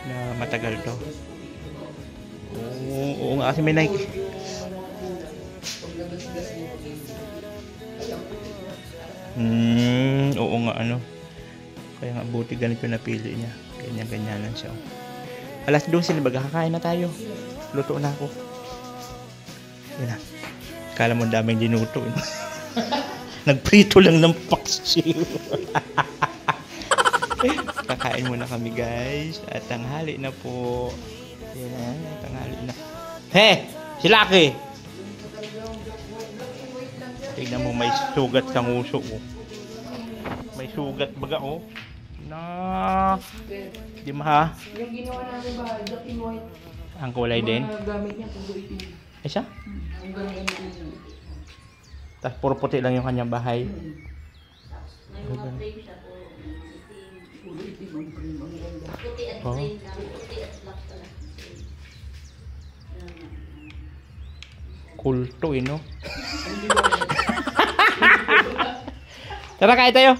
Speaker 1: Na matagal to. Oo nga kasi may Nike. Oo nga ano. Kaya nga buti ganito yung napili niya. Ganyan-ganyanan siya. Alas 12 na ba? Kakain na tayo. Luto na ako. Yan na. Kala mo daming dinuto. Nagprito lang ng paksiw. Kakain muna kami guys. At tanghali na po. Yan na. Tanghali na. He! Si Lucky! Tignan mo may sugat sa nguso mo. May sugat baga oh. Na. Di ma ha?
Speaker 2: Yung ginawa namin ba, black and white.
Speaker 1: Ang kulay din.
Speaker 2: Mga gamit niya, puro itim.
Speaker 1: Ay siya?
Speaker 2: Ang galing itim.
Speaker 1: Tapos puro puti lang yung kanyang bahay.
Speaker 3: May mga frame siya po.
Speaker 2: Puro itim ang cream. Ang ganda.
Speaker 3: Puti at
Speaker 1: Oh.
Speaker 3: plain lang. Puti at black pala.
Speaker 1: Kulto eh no? Tara kain tayo!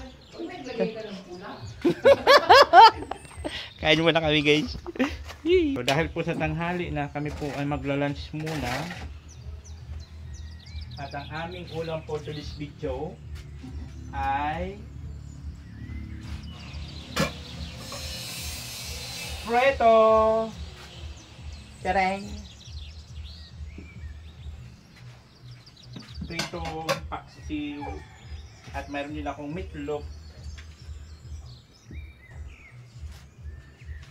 Speaker 1: Kain muna kami guys. So, dahil po sa tanghali na kami po ay magla-lunch muna. At ang aming ulam for today's video ay Preto! Tereng! Preto, paksiw, at mayroon din akong meatloaf.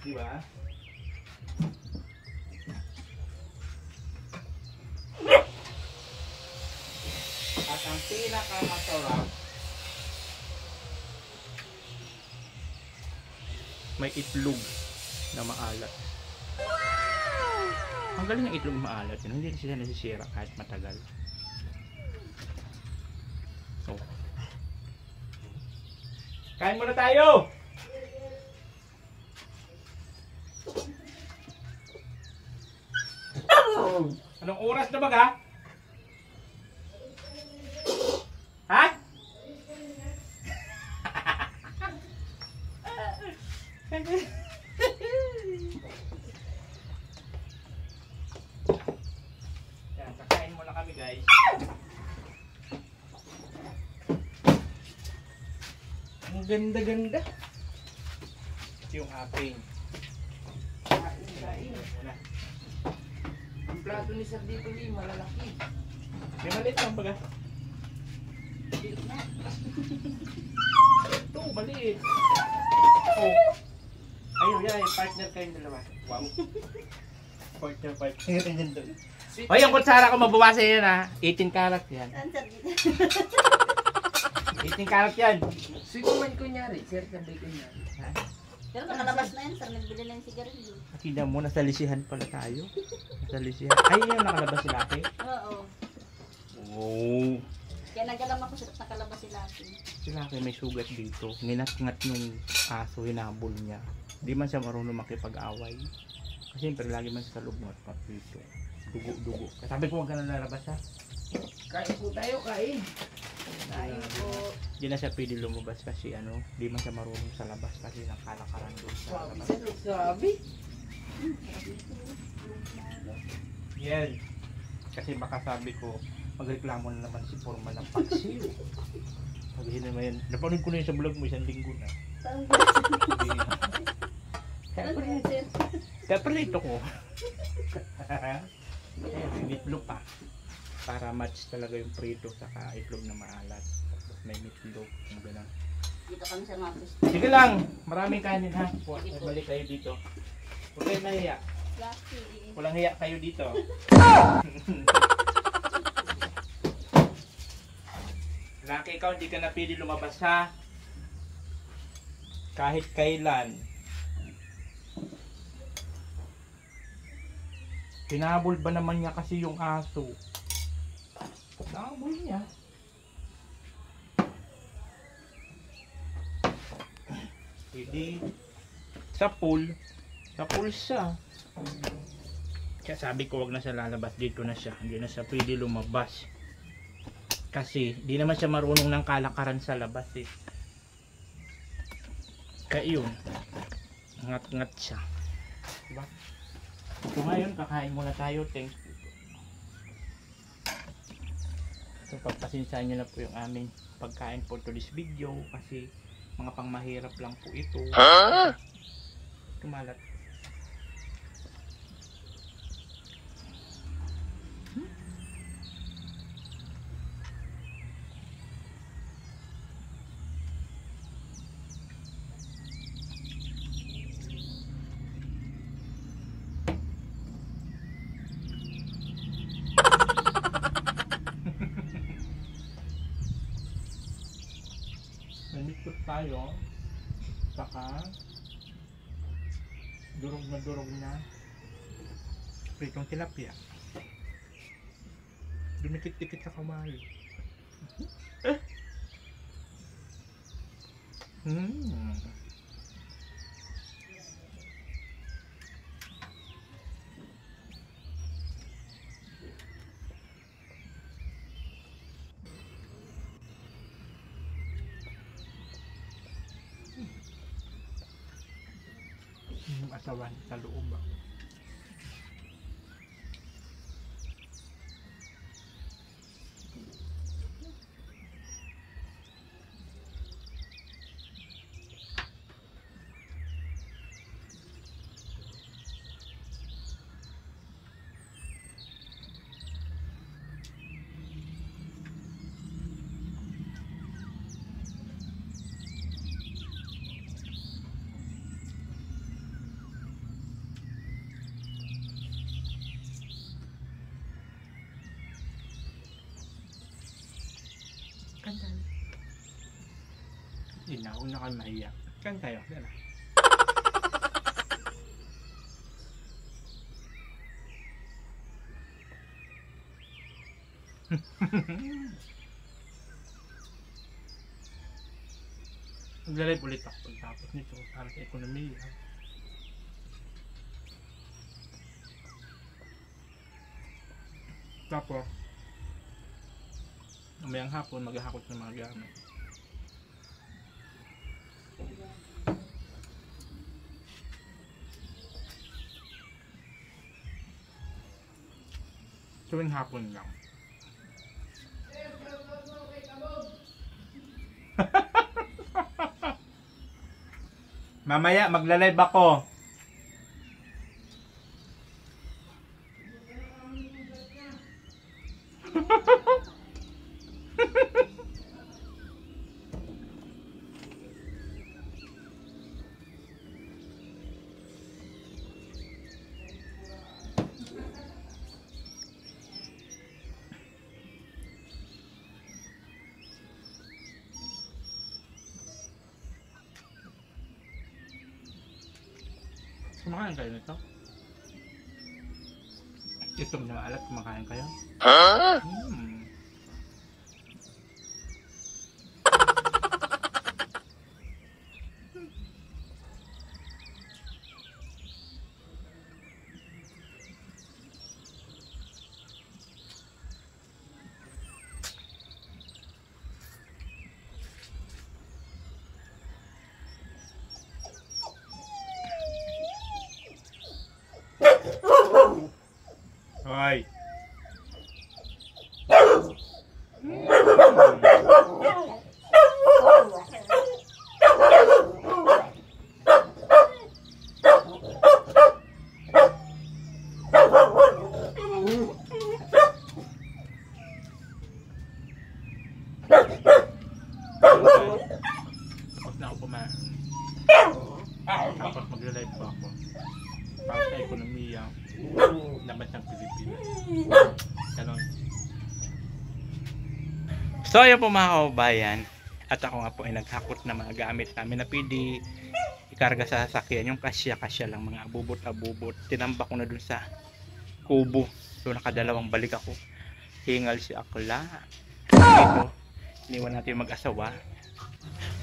Speaker 1: Diba? At ang pinakamasarap, may itlog na maalat. Ang galing ng itlog maalat yun. Hindi sila nasisira kahit matagal. Oh. Kain muna tayo! Anong oras na baga? Ha? Yan, kakain muna kami guys.
Speaker 2: Ang ganda-ganda.
Speaker 1: Ito yung aking. Muna.
Speaker 2: Ang plato ni Sir dito malalaki.
Speaker 1: May maliit lang baga. Ito, maliit. Oh. Ayun, yan. Partner kayong dalawa. Wow. Partner. Yan doon. O, yung kutsara ko mabawasan yan ha. 18 karat yan.
Speaker 3: Saan sa dito?
Speaker 1: 18 karat yan.
Speaker 2: Sige man kunyari, Sir, sabay kunyari.
Speaker 1: Ha?
Speaker 3: Pero nakalabas na yan, sir. Nagbili na yung sigarilyo.
Speaker 1: Tingnan mo, nasa lisihan pala tayo. Nasa lisihan. Ay, yung nakalabas sila ate.
Speaker 3: Oo.
Speaker 1: Oh.
Speaker 3: Kaya nagalam ako sir, nakalabas sila atin.
Speaker 1: Sila ate may sugat dito. Ninat-ngat nung aso, hinabol niya. Di man siya marunong makipag-away. Kasi siyempre, lagi man sa loob mo at dito. Dugo-dugo. Sabi ko, huwag ka na lalabas ha.
Speaker 2: Kain po tayo, kain. Kain po.
Speaker 1: Di na siya pwede lumabas kasi ano, di man siya marunong sa labas kasi nakalakaran doon sa
Speaker 2: Swabe,
Speaker 1: labas.
Speaker 2: Sir, swabe.
Speaker 1: Yan. Kasi baka sabi ko, magreklamo na naman si Forma ng paksiw. Sabihin naman yan. Napanood ko na yun sa vlog mo, isang linggo na. Kaya pala ito ko. Ayan, itlog pa. Para match talaga yung prito saka itlog na maalat. Tapos may itlog. Ang gano'n.
Speaker 3: Dito kami sa mapis.
Speaker 1: Sige lang, maraming kanin ha. Balik kayo dito. Huwag kayo nahiya. Walang hiya kayo dito. Laki ikaw, hindi ka na pwede lumabas ha. Kahit kailan. Pinabol ba naman niya kasi yung aso? Pinabol niya. Hindi. Sa pool siya. Kaya sabi ko wag na siya lalabas, dito na siya. Hindi na siya pwede lumabas. Kasi di naman siya marunong ng kalakaran sa labas eh. Kaya yun. Ngat-ngat siya. Diba? So ngayon kakain muna tayo. Thanks. So pagpasensyahan nyo na po yung aming pagkain for today's video. Kasi mga pangmahirap lang po ito. Kumalat. Nandito tayo. Saka durog na pritong tilapia. Dumikit-dikit sa kamay. Yung asawan sa loob. Kantan. Hindi na, una ka mahiya. Kan tayo, dala. Mag-live ulit ako pagtapos nito para sa ekonomiya. Tapos mamayang hapon maghahakot ng mga gamit. Tuwing hapon lang. Mamaya magla-live ako. Kumakain kayo nito? Itong na alat, kumakain kayo? Huh? Tapos na ako kumain. Tapos magre-live pa ako. Para sa ekonomiya naman ng Pilipinas. Ganon. So yun po mga kababayan. At ako nga po ay naghakot na mga gamit namin na pwede ikarga sa sasakyan. Yung kasya-kasya lang, mga abubot-abubot. Tinambak ko na dun sa kubo. So nakadalawang balik ako. Hingal si Akla. Dito, iniwan natin yung mag-asawa.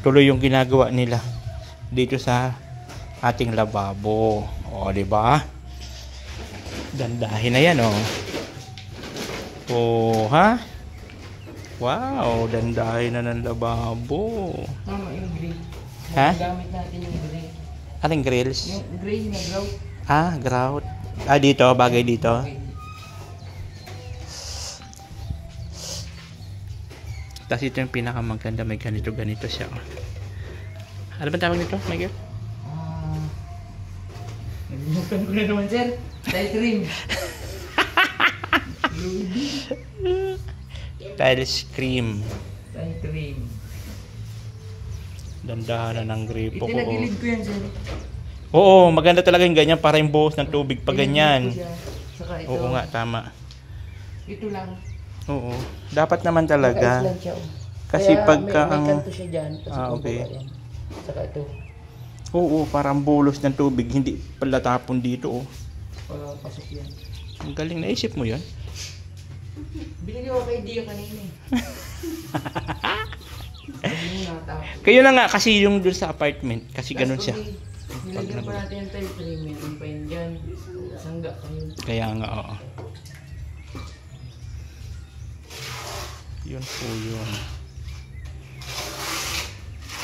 Speaker 1: Tuloy yung ginagawa nila dito sa ating lababo. O, di ba? Dandahin na yan, oh. Oh, ha? Wow, dandahin na ng lababo.
Speaker 2: Mama, yung gray.
Speaker 1: Ha?
Speaker 2: Gamit natin yung gray.
Speaker 1: Ating grills?
Speaker 2: Yung gray na grout.
Speaker 1: Ah, grout. Ah, dito, bagay dito.
Speaker 2: Okay.
Speaker 1: Tapos ito yung pinakamaganda, may ganito siya. Ano ba tawag nito, Miguel?
Speaker 2: Nagbukan ko na naman, sir. Tight rim.
Speaker 1: Tiles cream.
Speaker 2: Tight rim.
Speaker 1: Dandahan na ng gripo ko.
Speaker 2: Itinagilid ko yan, sir.
Speaker 1: Oo, maganda talaga yung ganyan para yung buhos ng tubig pa ganyan.
Speaker 2: Tinagilid ko siya. Saka ito.
Speaker 1: Oo nga, tama.
Speaker 2: Ito lang.
Speaker 1: Oo. Dapat naman talaga.
Speaker 2: Naka-island siya, oh.
Speaker 1: Kasi
Speaker 2: Kaya
Speaker 1: pagka
Speaker 2: may
Speaker 1: ang...
Speaker 2: kanto siya dyan.
Speaker 1: Ah, okay.
Speaker 2: Saka ito.
Speaker 1: Oo, parang bulos ng tubig. Hindi pala tapon dito, oh.
Speaker 2: Para pasok yan.
Speaker 1: Ang galing, naisip mo yun?
Speaker 2: Binigay ko kay Dio kanina eh. Sabi mo natapos.
Speaker 1: Kayo na nga, kasi yung dun sa apartment. Kasi ganun siya.
Speaker 2: Nilagyan pa natin yung tight rim. Meron pa yun dyan. Sangga pa yun.
Speaker 1: Kaya nga, oo. Yun po yun.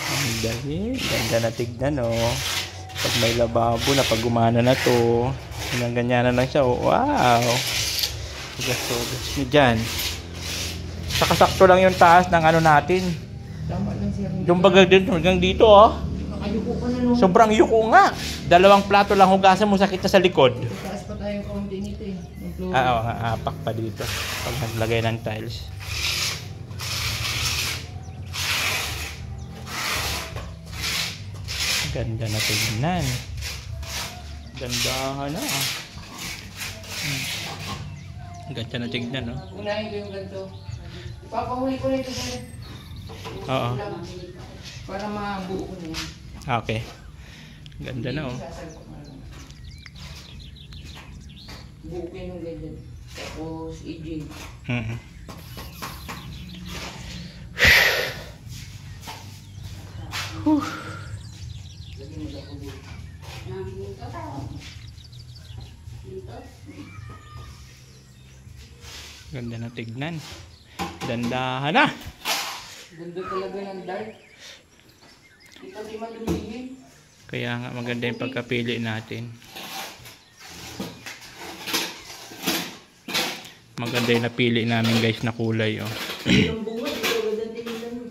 Speaker 1: Ang dahil. Ganda na tignan, oh. Pag may lababo na, pag gumana na to, ganyan na lang siya, oh. Wow! Tugas nyo dyan. Sakasakto lang yung taas ng ano natin.
Speaker 2: Tama lang siya.
Speaker 1: Yung bagag din hanggang dito, oh.
Speaker 2: Nakayuko ka na no.
Speaker 1: Sobrang yuko nga. 2 plato lang hugasan mo, sakit na sa likod.
Speaker 2: Taas pa tayong kaunti nito eh. Yung floor.
Speaker 1: Oo, apak pa dito. Pag naglagay ng tiles. Ganda na tignan. Gandahan na. Ganda na tignan, no?
Speaker 2: Unahin ko yung ganito. Papahuli ko na ito sir.
Speaker 1: Oo.
Speaker 2: Para mabuo ko na yan.
Speaker 1: Okay. Ganda na, oh.
Speaker 2: Sasalok ko na lang. Buo ko yung ganyan. Tapos i-jig.
Speaker 1: Mm-hmm.
Speaker 2: Lagyan mo lang ko buo.
Speaker 1: Ganda na tignan. Dandahan na.
Speaker 2: Ganda talaga ng dark. Ito di man lumihin.
Speaker 1: Kaya nga maganda yung pagkapili natin. Maganda yung napili namin guys na kulay, oh.
Speaker 2: Yung bunga, ito ganda tinilan mo.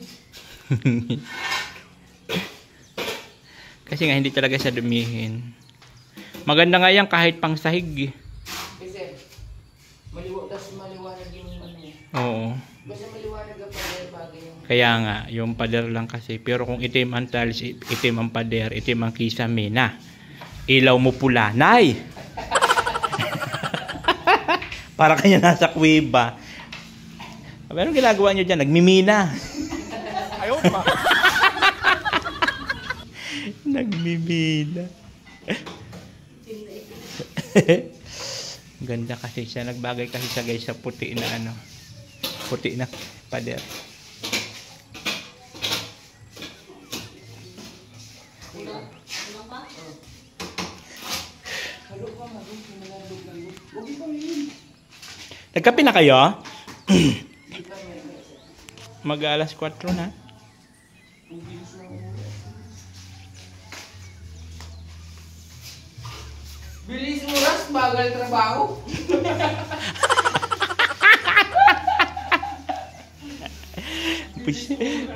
Speaker 1: Kasi nga hindi talaga siya dumihin. Maganda nga yan kahit pang sahig, eh.
Speaker 2: Kasi maliwanag yung ano.
Speaker 1: Oo.
Speaker 2: Basta maliwanag ang pader bagay yung...
Speaker 1: Kaya nga, yung pader lang kasi. Pero kung itim ang tiles, itim ang pader, itim ang kisame na. Ilaw mo pula, nay! Para kanya nasa kuweba. Anong ginagawa nyo dyan? Nagmimina.
Speaker 4: Ayaw ma.
Speaker 1: Nagmimina. Ganda kasi siya. Nagbagay kasi siya guys sa puti na ano. Puti na pader. Nagkape na kayo? Mag-alas 4 na.
Speaker 2: Bilis mo ras, bagal trabaho.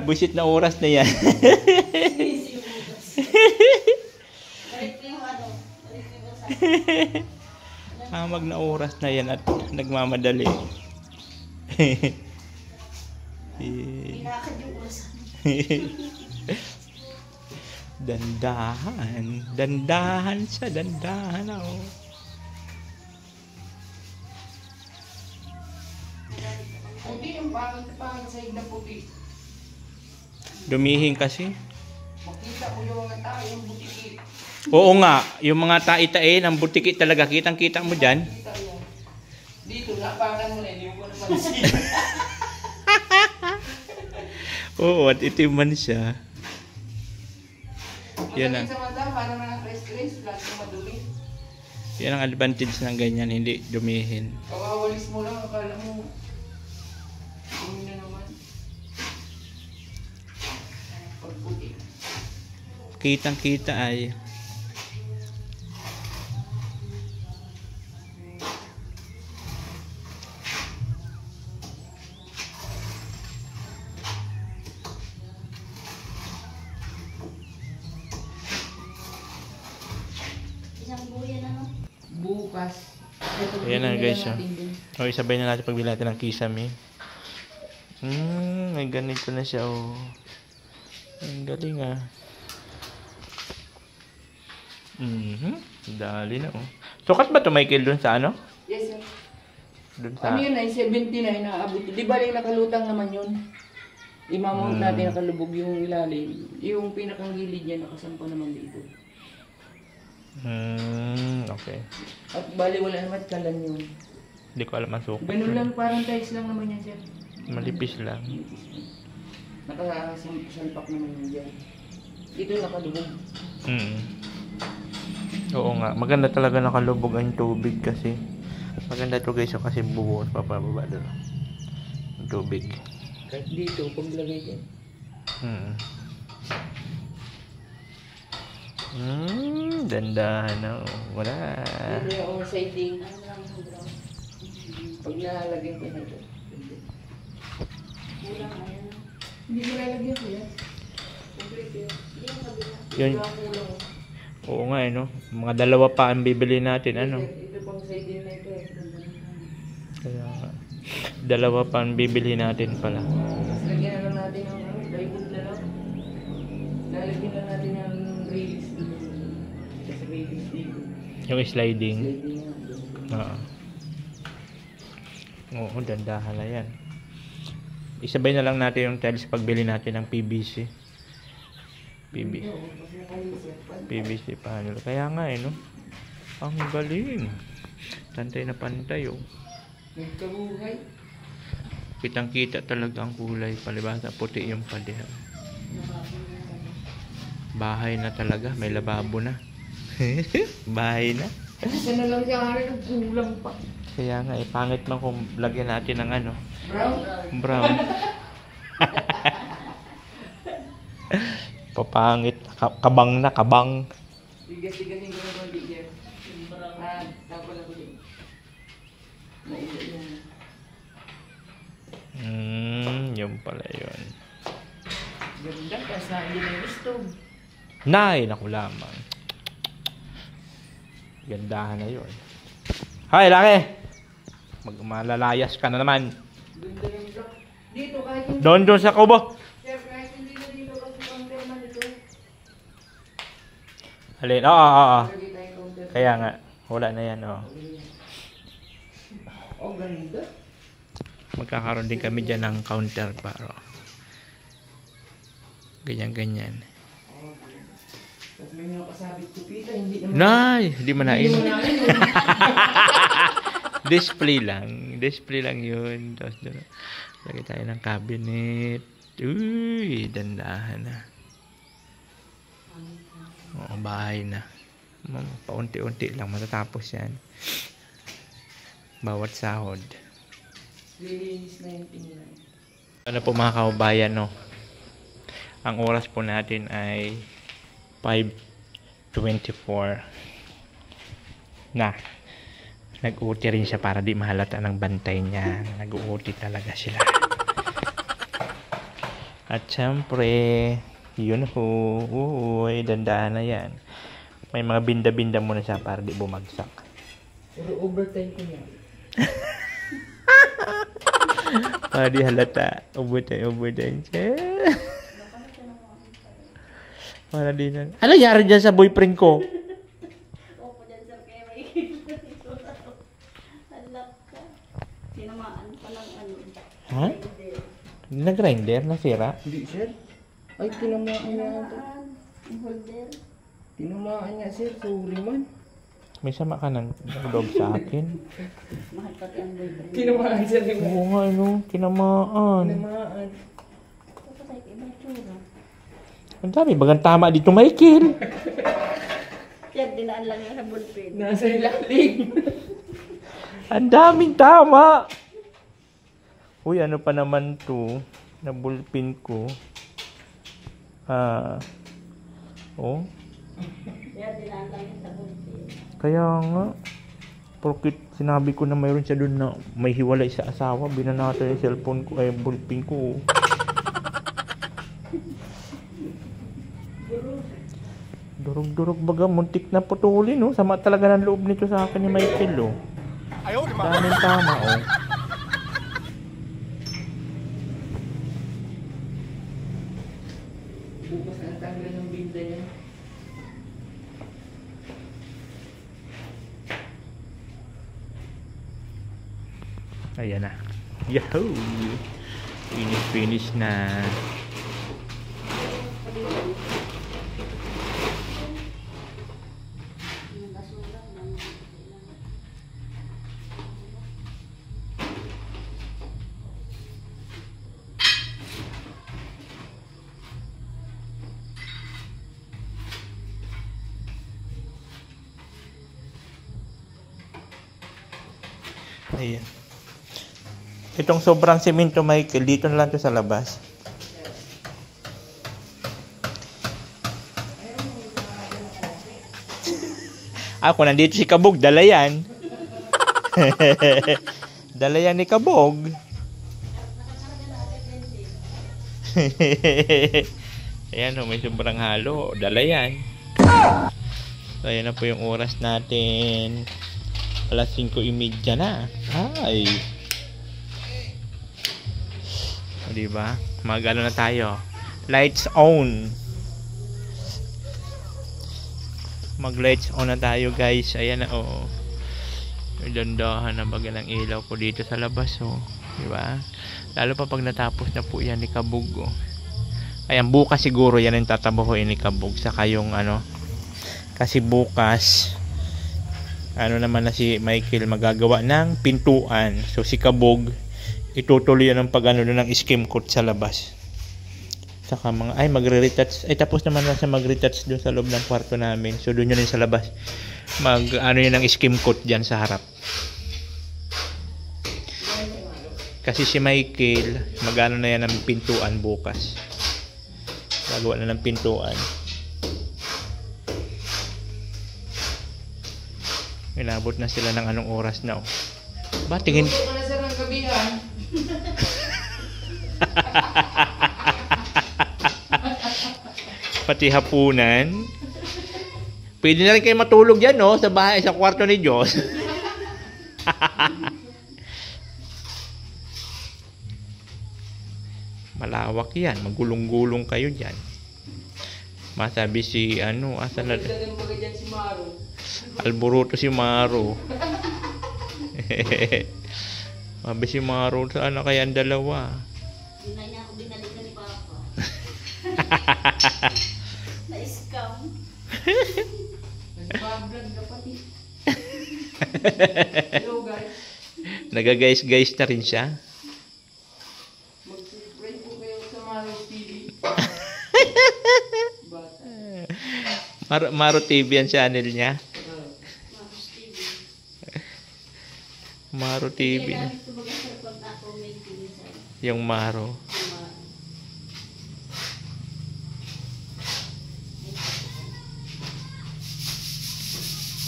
Speaker 1: Busit na oras na yan.
Speaker 3: Balik mo yung ano. Balik mo yung sa...
Speaker 1: Hamag na oras na yan at nagmamadali.
Speaker 3: Pinakad yung oras.
Speaker 1: Dandahan. Dandahan siya. Dandahan ako.
Speaker 2: Puti yung pangit sa na puti.
Speaker 1: Dumihin kasi.
Speaker 2: Makita ko yung mga tao, yung butiki.
Speaker 1: Oo nga. Yung mga tai-tai ng butiki talaga. Kitang-kita mo dyan.
Speaker 2: Kita yan. Dito, napakan mo na, hindi mo napansin.
Speaker 1: Oo, at itiman siya. Yan ang,
Speaker 2: Masakit sa mata, parang mga stress, lagi madumi.
Speaker 1: yan ang advantage ng ganyan. Hindi dumihin.
Speaker 2: Kawawalis mo lang, akala mo. Dumi na naman. Pagputi.
Speaker 1: Kitang-kita ay.
Speaker 3: Isang buyan ano.
Speaker 2: Bukas. Ito,
Speaker 1: Ayan na,
Speaker 2: bigyan
Speaker 1: guys,
Speaker 2: natin din.
Speaker 1: Okay, sabay na natin pagbili natin ng kisame. May ganito na siya, oh. Ang galing, ah. Dali na, oh. Sukat ba ito, Michael, dun sa ano?
Speaker 2: Yes, sir.
Speaker 1: Dun sa...
Speaker 2: Ano yun ay 70 na inaabot. Di ba rin nakalutang naman yun? Imamount natin nakalubog yung ilalim. Yung pinakang gilid niya nakasampa naman dito.
Speaker 1: Okay.
Speaker 2: At bali wala naman kalan yun.
Speaker 1: Hindi ko alam ang sukat.
Speaker 2: Ganun lang, parang tiles lang naman yan, sir.
Speaker 1: Malipis lang.
Speaker 2: Nakasalpak naman yun dyan. Ito nakalubog.
Speaker 1: Oo nga. Maganda talaga nakalubog ang tubig kasi. Maganda ito guys, kasi buhos papababa doon. Ang tubig.
Speaker 2: Kahit dito, paglagay dyan.
Speaker 1: Dandahan na. Wala.
Speaker 2: Ito yung siding. Pag nalalagay ko na ito.
Speaker 3: Kulang na yan.
Speaker 2: Hindi mo lalagyan ko yan. Complete yan.
Speaker 3: Hindi yung kabila.
Speaker 1: Yun.
Speaker 2: Ito ang kulang.
Speaker 1: Oo nga no. Mga dalawa pa ang bibili natin. Ano?
Speaker 2: Ito pang siding na ito.
Speaker 1: Kaya nga. Dalawa pa ang bibili natin pala.
Speaker 2: Tapos lagyan na lang natin ng plywood na lang. Lalagyan na natin ng release dito. Kasi release dito.
Speaker 1: Yung sliding.
Speaker 2: Sliding na.
Speaker 1: Oo, dandahan na yan. Isabay na lang natin yung tiles pagbili natin ng PVC. PVC panel. Kaya nga no. Ang galing. Pantay na pantay oh.
Speaker 2: Nagkabuhay.
Speaker 1: Kitang-kita talaga ang kulay. Palibasa puti yung padehan. Bahay na talaga. May lababo na. Bahay na.
Speaker 2: Isa na lang siya nga rin nagkulang pa.
Speaker 1: Kaya nga, pangit man kung lagyan natin ng ano.
Speaker 2: Brown.
Speaker 1: Papangit. Kabang na, kabang.
Speaker 2: Tigas-tigasin ko na konti dyan. Tapos ako din. Naila yun.
Speaker 1: Yun pala yun.
Speaker 2: Ganda, kasi na hindi na yung stove.
Speaker 1: Nay, naku lamang. Gandahan na yun. Hay, laki! Magmalalayas ka na naman.
Speaker 2: Ganda yung block. Dito kahit hindi.
Speaker 1: Doon sa kubo.
Speaker 2: Sir, kahit hindi na dito kasi counter man ito.
Speaker 1: Alin? Oo.
Speaker 2: Lagi tayong counter.
Speaker 1: Kaya nga. Wala na yan, oh.
Speaker 2: Oh, ganda.
Speaker 1: Magkakaroon din kami dyan ng counter para. Ganyan-ganyan.
Speaker 2: Tapos may mga kasabit kupita, hindi naman.
Speaker 1: Nay! Hindi mo
Speaker 2: Hindi mo
Speaker 1: nain.
Speaker 2: na yun.
Speaker 1: Display lang. Display lang yun. Tapos doon. Lagay tayo ng cabinet. Uy! Dandahan na. Oo, bahay na. Paunti-unti lang matatapos yan. Bawat sahod.
Speaker 2: Release 19 lang.
Speaker 1: Ano po mga kaubayan, no? Ang oras po natin ay 5:24 na. Nag-uti rin siya para di mahalata ng bantay niya. Nag-uuti talaga sila. At syempre, yun ho. Uy, dandahan na yan. May mga binda-binda muna siya para di bumagsak.
Speaker 2: Pero overtime ko niya.
Speaker 1: Para di halata. Overtime siya. Para di na. Ano nangyari dyan sa boyfriend ko?
Speaker 3: Opo dyan sir, kaya may halak ka. Tinamaan pa ng ano.
Speaker 1: Ha? Nag-grinder? Nasira?
Speaker 2: Hindi, sir. Ay, tinamaan niya ito.
Speaker 3: Ang holder.
Speaker 2: Tinamaan niya, sir. Sorry man.
Speaker 1: May sama ka ng loob sa akin.
Speaker 3: Mahal pati ang boyfriend.
Speaker 2: Tinamaan, sir.
Speaker 1: Oo nga, no? Tinamaan.
Speaker 2: Tinamaan.
Speaker 3: Tapos ay iba tsura.
Speaker 1: Ang dami, bagang tama dito, Michael.
Speaker 3: Kaya dinaan lang yung sa ballpen.
Speaker 2: Nasa ilalim.
Speaker 1: Ang daming tama. Uy, ano pa naman to? Na bullpen ko. Oh.
Speaker 3: Kaya dinaan lang yung sa ballpen.
Speaker 1: Kaya nga. Porkit sinabi ko na mayroon siya doon na may hiwalay sa asawa, binanata yung cellphone ko, ay bullpen ko. Durog-durog baga, muntik na putulin, no? Sama talaga ng loob nito sa akin ni Michael, oh.
Speaker 4: Ayaw, di ba?
Speaker 1: Daming tama, oh.
Speaker 2: Bukas ang tanggal ng binda niya.
Speaker 1: Ayan na. Yahoo! Finish na.
Speaker 3: Yung basura lang.
Speaker 1: Ayan. Itong sobrang semento, Michael, dito na lang to sa labas. Ako, nandito si Kabog, dala yan. Dala yan ni Kabog. Ayan, may sobrang halo. Dala yan. So, ayan na po yung oras natin. Alas 5:30 na. Ay. O, diba? Mag-ano na tayo. Lights on. Mag-lights on na tayo, guys. Ayan na, oh. May dandahan na baga ng ilaw ko dito sa labas, oh. Diba? Lalo pa pag natapos na po yan ni Kabog, oh. Ayan, bukas siguro yan ang tatabahuin ni Kabog. Saka yung ano. Kasi bukas, ano naman na si Michael magagawa ng pintuan. So si Kabog itutuloy yan ng pag-ano ng skim coat sa labas. Saka mga magre-retouch. Ay tapos naman na siya mag-retouch doon sa loob ng kwarto namin. So doon yun sa labas. Mag-ano yun ng skim coat diyan sa harap. Kasi si Michael mag-ano na yan ng pintuan bukas. Gagawa na ng pintuan. Inabot na sila ng anong oras na, oh. Ba, tingin...
Speaker 2: Luto ka na, sir, ng gabihan.
Speaker 1: Pati hapunan. Pwede na rin kayo matulog yan, no? Sa bahay, sa kwarto ni Diyos. Malawak yan. Magulong-gulong kayo dyan. Masabi si, asa na...
Speaker 2: Dagan baga dyan si Maro.
Speaker 1: Alboroto si Maro. Mabi si Maro, saan na kaya ang dalawa?
Speaker 3: Hindi na niya ako binalikan ni Papa. Na-scam.
Speaker 2: Nagbablog na pati. Hello, guys.
Speaker 1: Nagaguys-guys na rin siya.
Speaker 2: Mag-subscribe po kayo sa Maro TV. Bata.
Speaker 1: Maro TV ang channel niya. Maro TV.
Speaker 3: Ginagamit ko baga sa pag ako may pinsan.
Speaker 1: Yung Maro.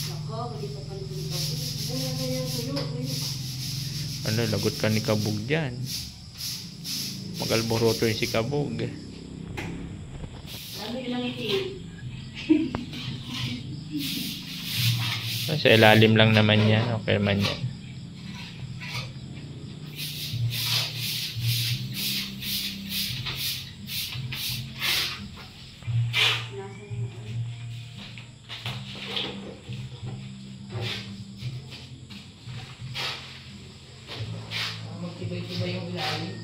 Speaker 3: Nako, hindi pa pa nito nito. Buya na yan sa'yo.
Speaker 1: Lagot ka ni Kabog dyan. Mag-alboroto yung si Kabog.
Speaker 3: Sabi lang iti.
Speaker 1: Sa ilalim lang naman yan. Okay man yan.
Speaker 2: Magtibay-tibay yung ilalim.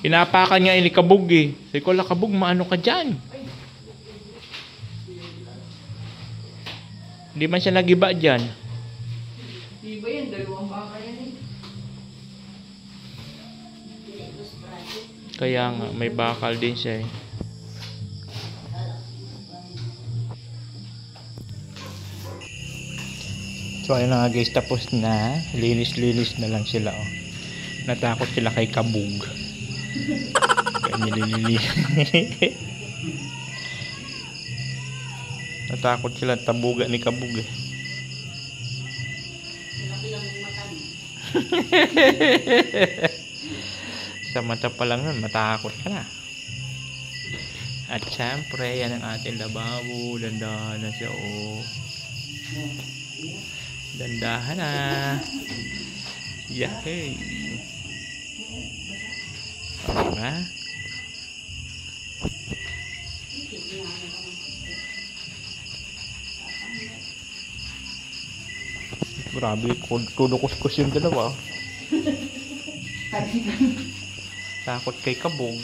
Speaker 1: Pinapakan nga ini Kabog eh. Sabi ko, la Kabog, maano ka dyan? Hindi man siya nagiba dyan.
Speaker 2: Diba yan? Dalawang baka yan eh.
Speaker 1: Kaya nga, may bakal din siya eh. So ayun na nga guys, tapos na. Linis-linis na lang sila oh. Natakot sila kay Kabog. Kaya nililinis. Natakot sila tabuga ni Kabog eh.
Speaker 3: Laki lang yung mata mo.
Speaker 1: Sa mata pa lang nun, matakot ka na. At syempre, yan ang ating lababo. Dandahan na siya oh. Dandahan na. Yahey. Diba? Grabe, todo kuskus yung dalawa. Takot kay Kabog.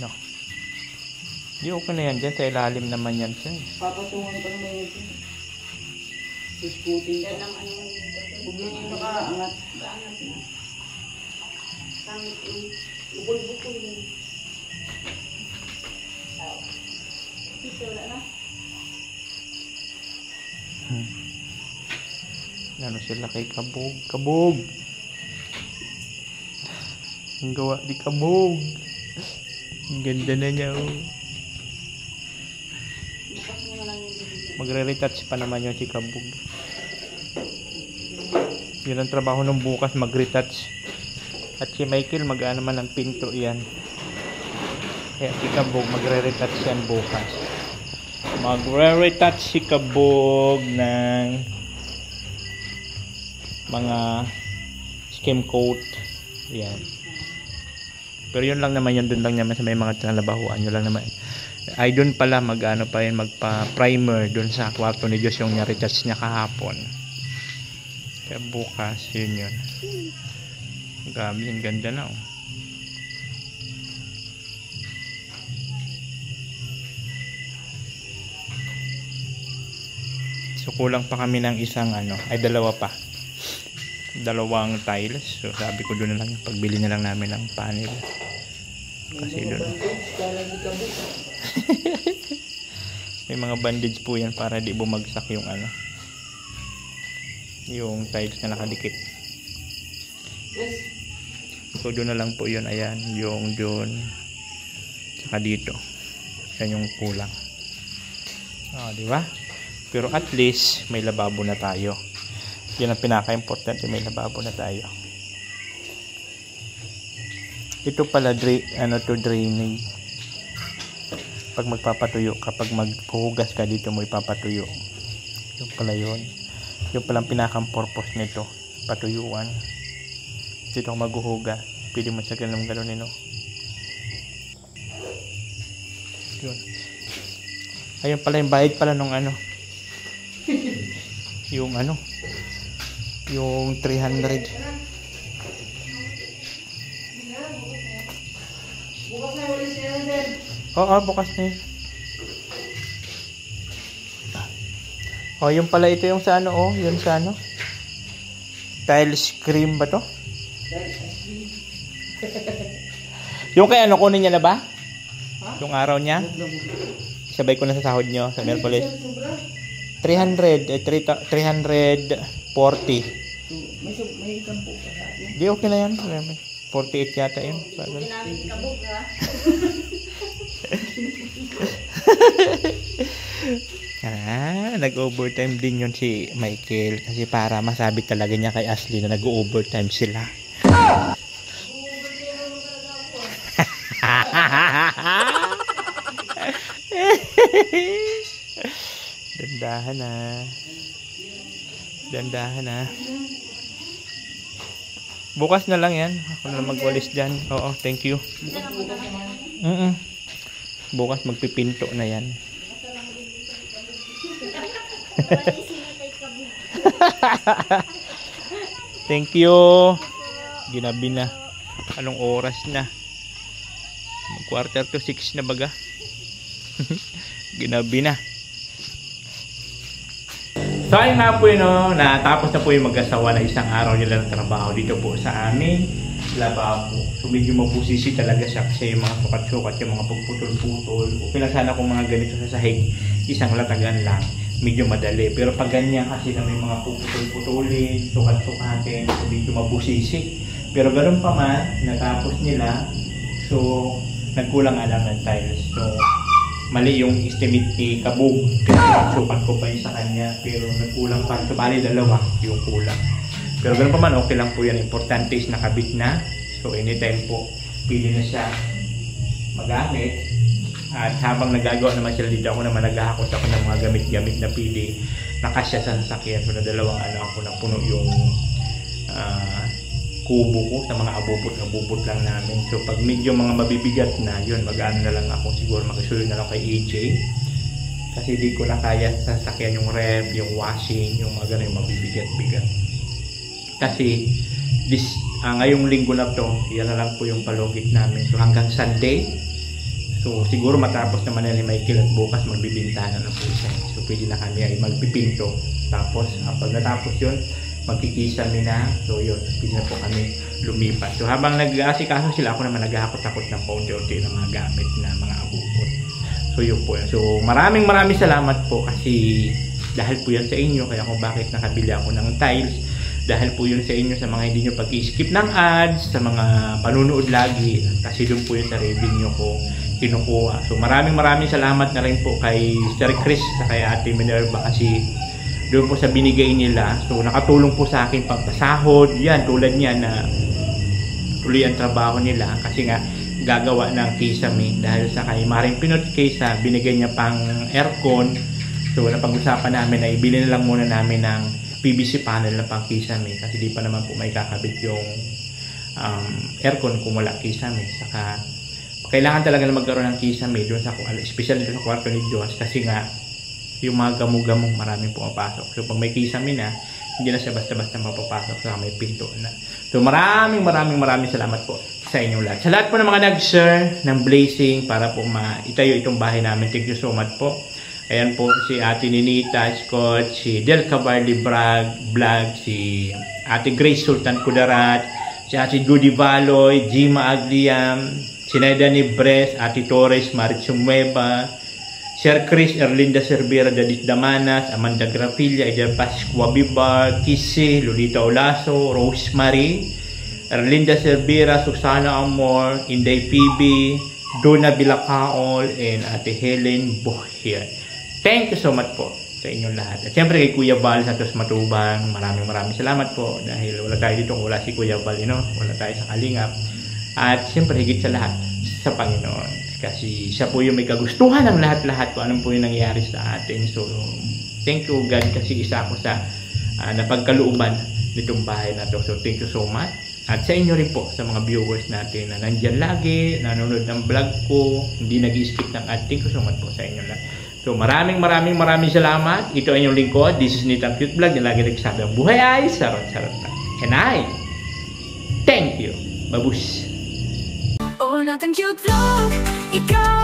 Speaker 1: No. Di okay na yan dyan. Sa ilalim naman yan siya.
Speaker 2: Papatungan pa naman ito. Pusputin
Speaker 3: Yan
Speaker 2: ka.
Speaker 3: ang ano dito.
Speaker 2: Huwag yung nakaangat.
Speaker 3: Baangat na. Tangit yung bukol-bukol yun. Ito wala na.
Speaker 1: Ano sila kay Kabog? Kabog! Ang gawa ni Kabog. Ang ganda na niya oh.
Speaker 3: Bukas mo na lang yung bibig.
Speaker 1: Magre-retouch pa naman yung si Kabog. Yun ang trabaho ng bukas, mag-retouch. At si Michael mag-ano man ng pinto yan. Kaya si Kabog magre-retouch yan bukas. Magre-retouch si Kabog ng mga skim coat. Yan. Pero yun lang naman, yun dun lang naman sa may mga tinalabahuan. Yun lang naman. Ay dun pala mag-ano pa yun, magpa-primer dun sa kwarto ni Diyos yung na-retouch niya kahapon. Kaya bukas, yun yun. Grabe, ang ganda na oh. So kulang pa kami ng isang ano, ay dalawa pa. Dalawang tiles. So sabi ko doon na lang, pagbili na lang namin ng panel. Kasi doon. May mga bandage po yan para di bumagsak yung ano. Yung tiles na nakadikit.
Speaker 2: Yes.
Speaker 1: So doon na lang po yun. Ayan, yung doon. Saka dito. Yan yung kulang. Oh, di ba? Pero at least may lababo na tayo. Yan ang pinaka-importante, may lababo na tayo. Ito pala drainage. Pag magpapatuyo, kapag maghuhugas ka dito mo ipapatuyo. Yung pala yun. Yung palang pinaka-purpose nito, patuyuan. Dito kung maghuhugas, pwede mo siya ganun-ganunin, no? Yun. Ayun pala yung bayad pala nung ano. Yung ano. Yung 300.
Speaker 2: Bukas na ulit siya din.
Speaker 1: Oo, bukas na yun. Oh, yung pala ito yung sa ano, oh. Yun sa ano. Tiles cream ba to? Yung kay ano, kunin niya na ba? Yung araw niya? Sabay ko na sa sahod nyo sa Merkulis. 300, 340.
Speaker 2: May isang po pa sa atin.
Speaker 1: Di okay na yan. 48 yata yun.
Speaker 3: Hindi namin Kabog ha.
Speaker 1: Nag-overtime din yun si Michael kasi para masabi talaga niya kay Ashley na nag-overtime sila. Dandahan na. Dandahan na. Bukas na lang yan. Ako na magwalis dyan. Oo, thank you. Bukas magpipinto na yan. Thank you. Ginabi na. Anong oras na? Quarter to 6 na baga. Ginabi na. So ayun nga po yun, no? Natapos na po yung mag-asawa na isang araw nila ng trabaho dito po sa aming lababo. So medyo mabusisi talaga siya kasi yung mga sukat-sukat, yung mga pagputol-putol. Okay lang sana kung mga ganito sa sahig, isang latagan lang. Medyo madali. Pero pag ganyan kasi na may mga puputol-putulin, sukat-sukatin, so medyo mabusisi. Pero ganoon pa man, natapos nila. So nagkulang lang ng tiles. So mali yung estimate ni Kabug. Pinagsukat ko pa yun sa kanya. Pero nagkulang pa. So bali dalawa yung kulang. Pero ganoon pa man, okay lang po yan. Importante is nakabit na. So anytime po, pili na siya magamit. At habang nagagawa naman sila dito, ako naman naghahakot ako ng mga gamit-gamit na pili. Nakasya sa sasakyan. So na dalawang ako na puno yung kubo ko sa mga abubot lang namin. So pag medyo mga mabibigat na yun, mag-ano na lang ako, siguro makisuyo na lang kay AJ kasi di ko na kaya sasakyan yung ref, yung washing, yung mga ganun, yung mabibigat-bigat kasi ngayong linggo na to, yan na lang po yung palugit namin. So hanggang Sunday, so siguro matapos naman na ni Michael at bukas magbibintana na po siya. So pwede na kami ay magpipinto. Tapos pag natapos yun, magkikisami na. So yun, pwede na po kami lumipat. So habang nag-aasikaso sila, ako naman naghahakot-hakot ng paunti-unti ng mga gamit na mga abubot. So yun po. So maraming salamat po kasi dahil po yan sa inyo, kaya kung bakit nakabili ako ng tiles. Dahil po yun sa inyo, sa mga hindi nyo pag-skip ng ads, sa mga panunood lagi. Kasi doon po yun sa revenue ko kinukuha. So maraming salamat na rin po kay Sir Chris sa kay Ate Minerva kasi doon po sa binigay nila. So nakatulong po sa akin pagpasahod. Yan, tulad niya na tuloy ang trabaho nila kasi nga gagawa ng kisame dahil sa kay Maring Pinot Kaysa binigay niya pang aircon. So napag-usapan namin na ibili na lang muna namin ng PVC panel na pang kisame kasi di pa naman po may kakabit yung aircon kung wala kisame. Saka kailangan talaga na magkaroon ng kisame doon sa especially doon sa kwarto ni Diyos kasi nga yung mga gamo-gamong maraming pumapasok. So pag may kisame na, hindi na siya basta-basta mapapasok sa may pinto na. So maraming salamat po sa inyong lahat. Sa lahat po ng mga nag-share ng blessing para po maitayo itong bahay namin. Thank you so much po. Ayan po si Ate Ninita Scott, si Del Cavalli Vlog, si Ate Grace Sultan Kudarat, si Ate Judy Valoy, Jima Agliam, si Naida Nibres, Ate Torres, Maritza Mueva, Sir Chris, Erlinda Cervera, Dadit Damanas, Amanda Grafilla, Eder Pascua Bibar, Kisi, Lolita Olaso, Rosemary, Erlinda Cervera, Susana Amor, Inday PB, Donna Bilacaol, and Ate Helen Bohier. Thank you so much po sa inyong lahat. At syempre kay Kuya Val Santos Matubang, maraming salamat po dahil wala tayo dito kung wala si Kuya Val, wala tayo sa Kalingap. At syempre higit sa lahat sa Panginoon. Kasi siya po yung may kagustuhan ng lahat-lahat kung anong po yung nangyayari sa atin. So, thank you God kasi isa ako sa napagkalooban nitong bahay na to. So, thank you so much. At sa inyo rin po, sa mga viewers natin na nandyan lagi, nanonood ng vlog ko, hindi nag-skip ng ad. Thank you so much po sa inyo lahat. So, maraming salamat. Ito ay inyong lingkod. This is Nitang Cute Vlog na lagi nagsabi ang buhay ay sarap-sarap na. And I thank you. Babus!
Speaker 5: Oh, Natang Cute Vlog, ikaw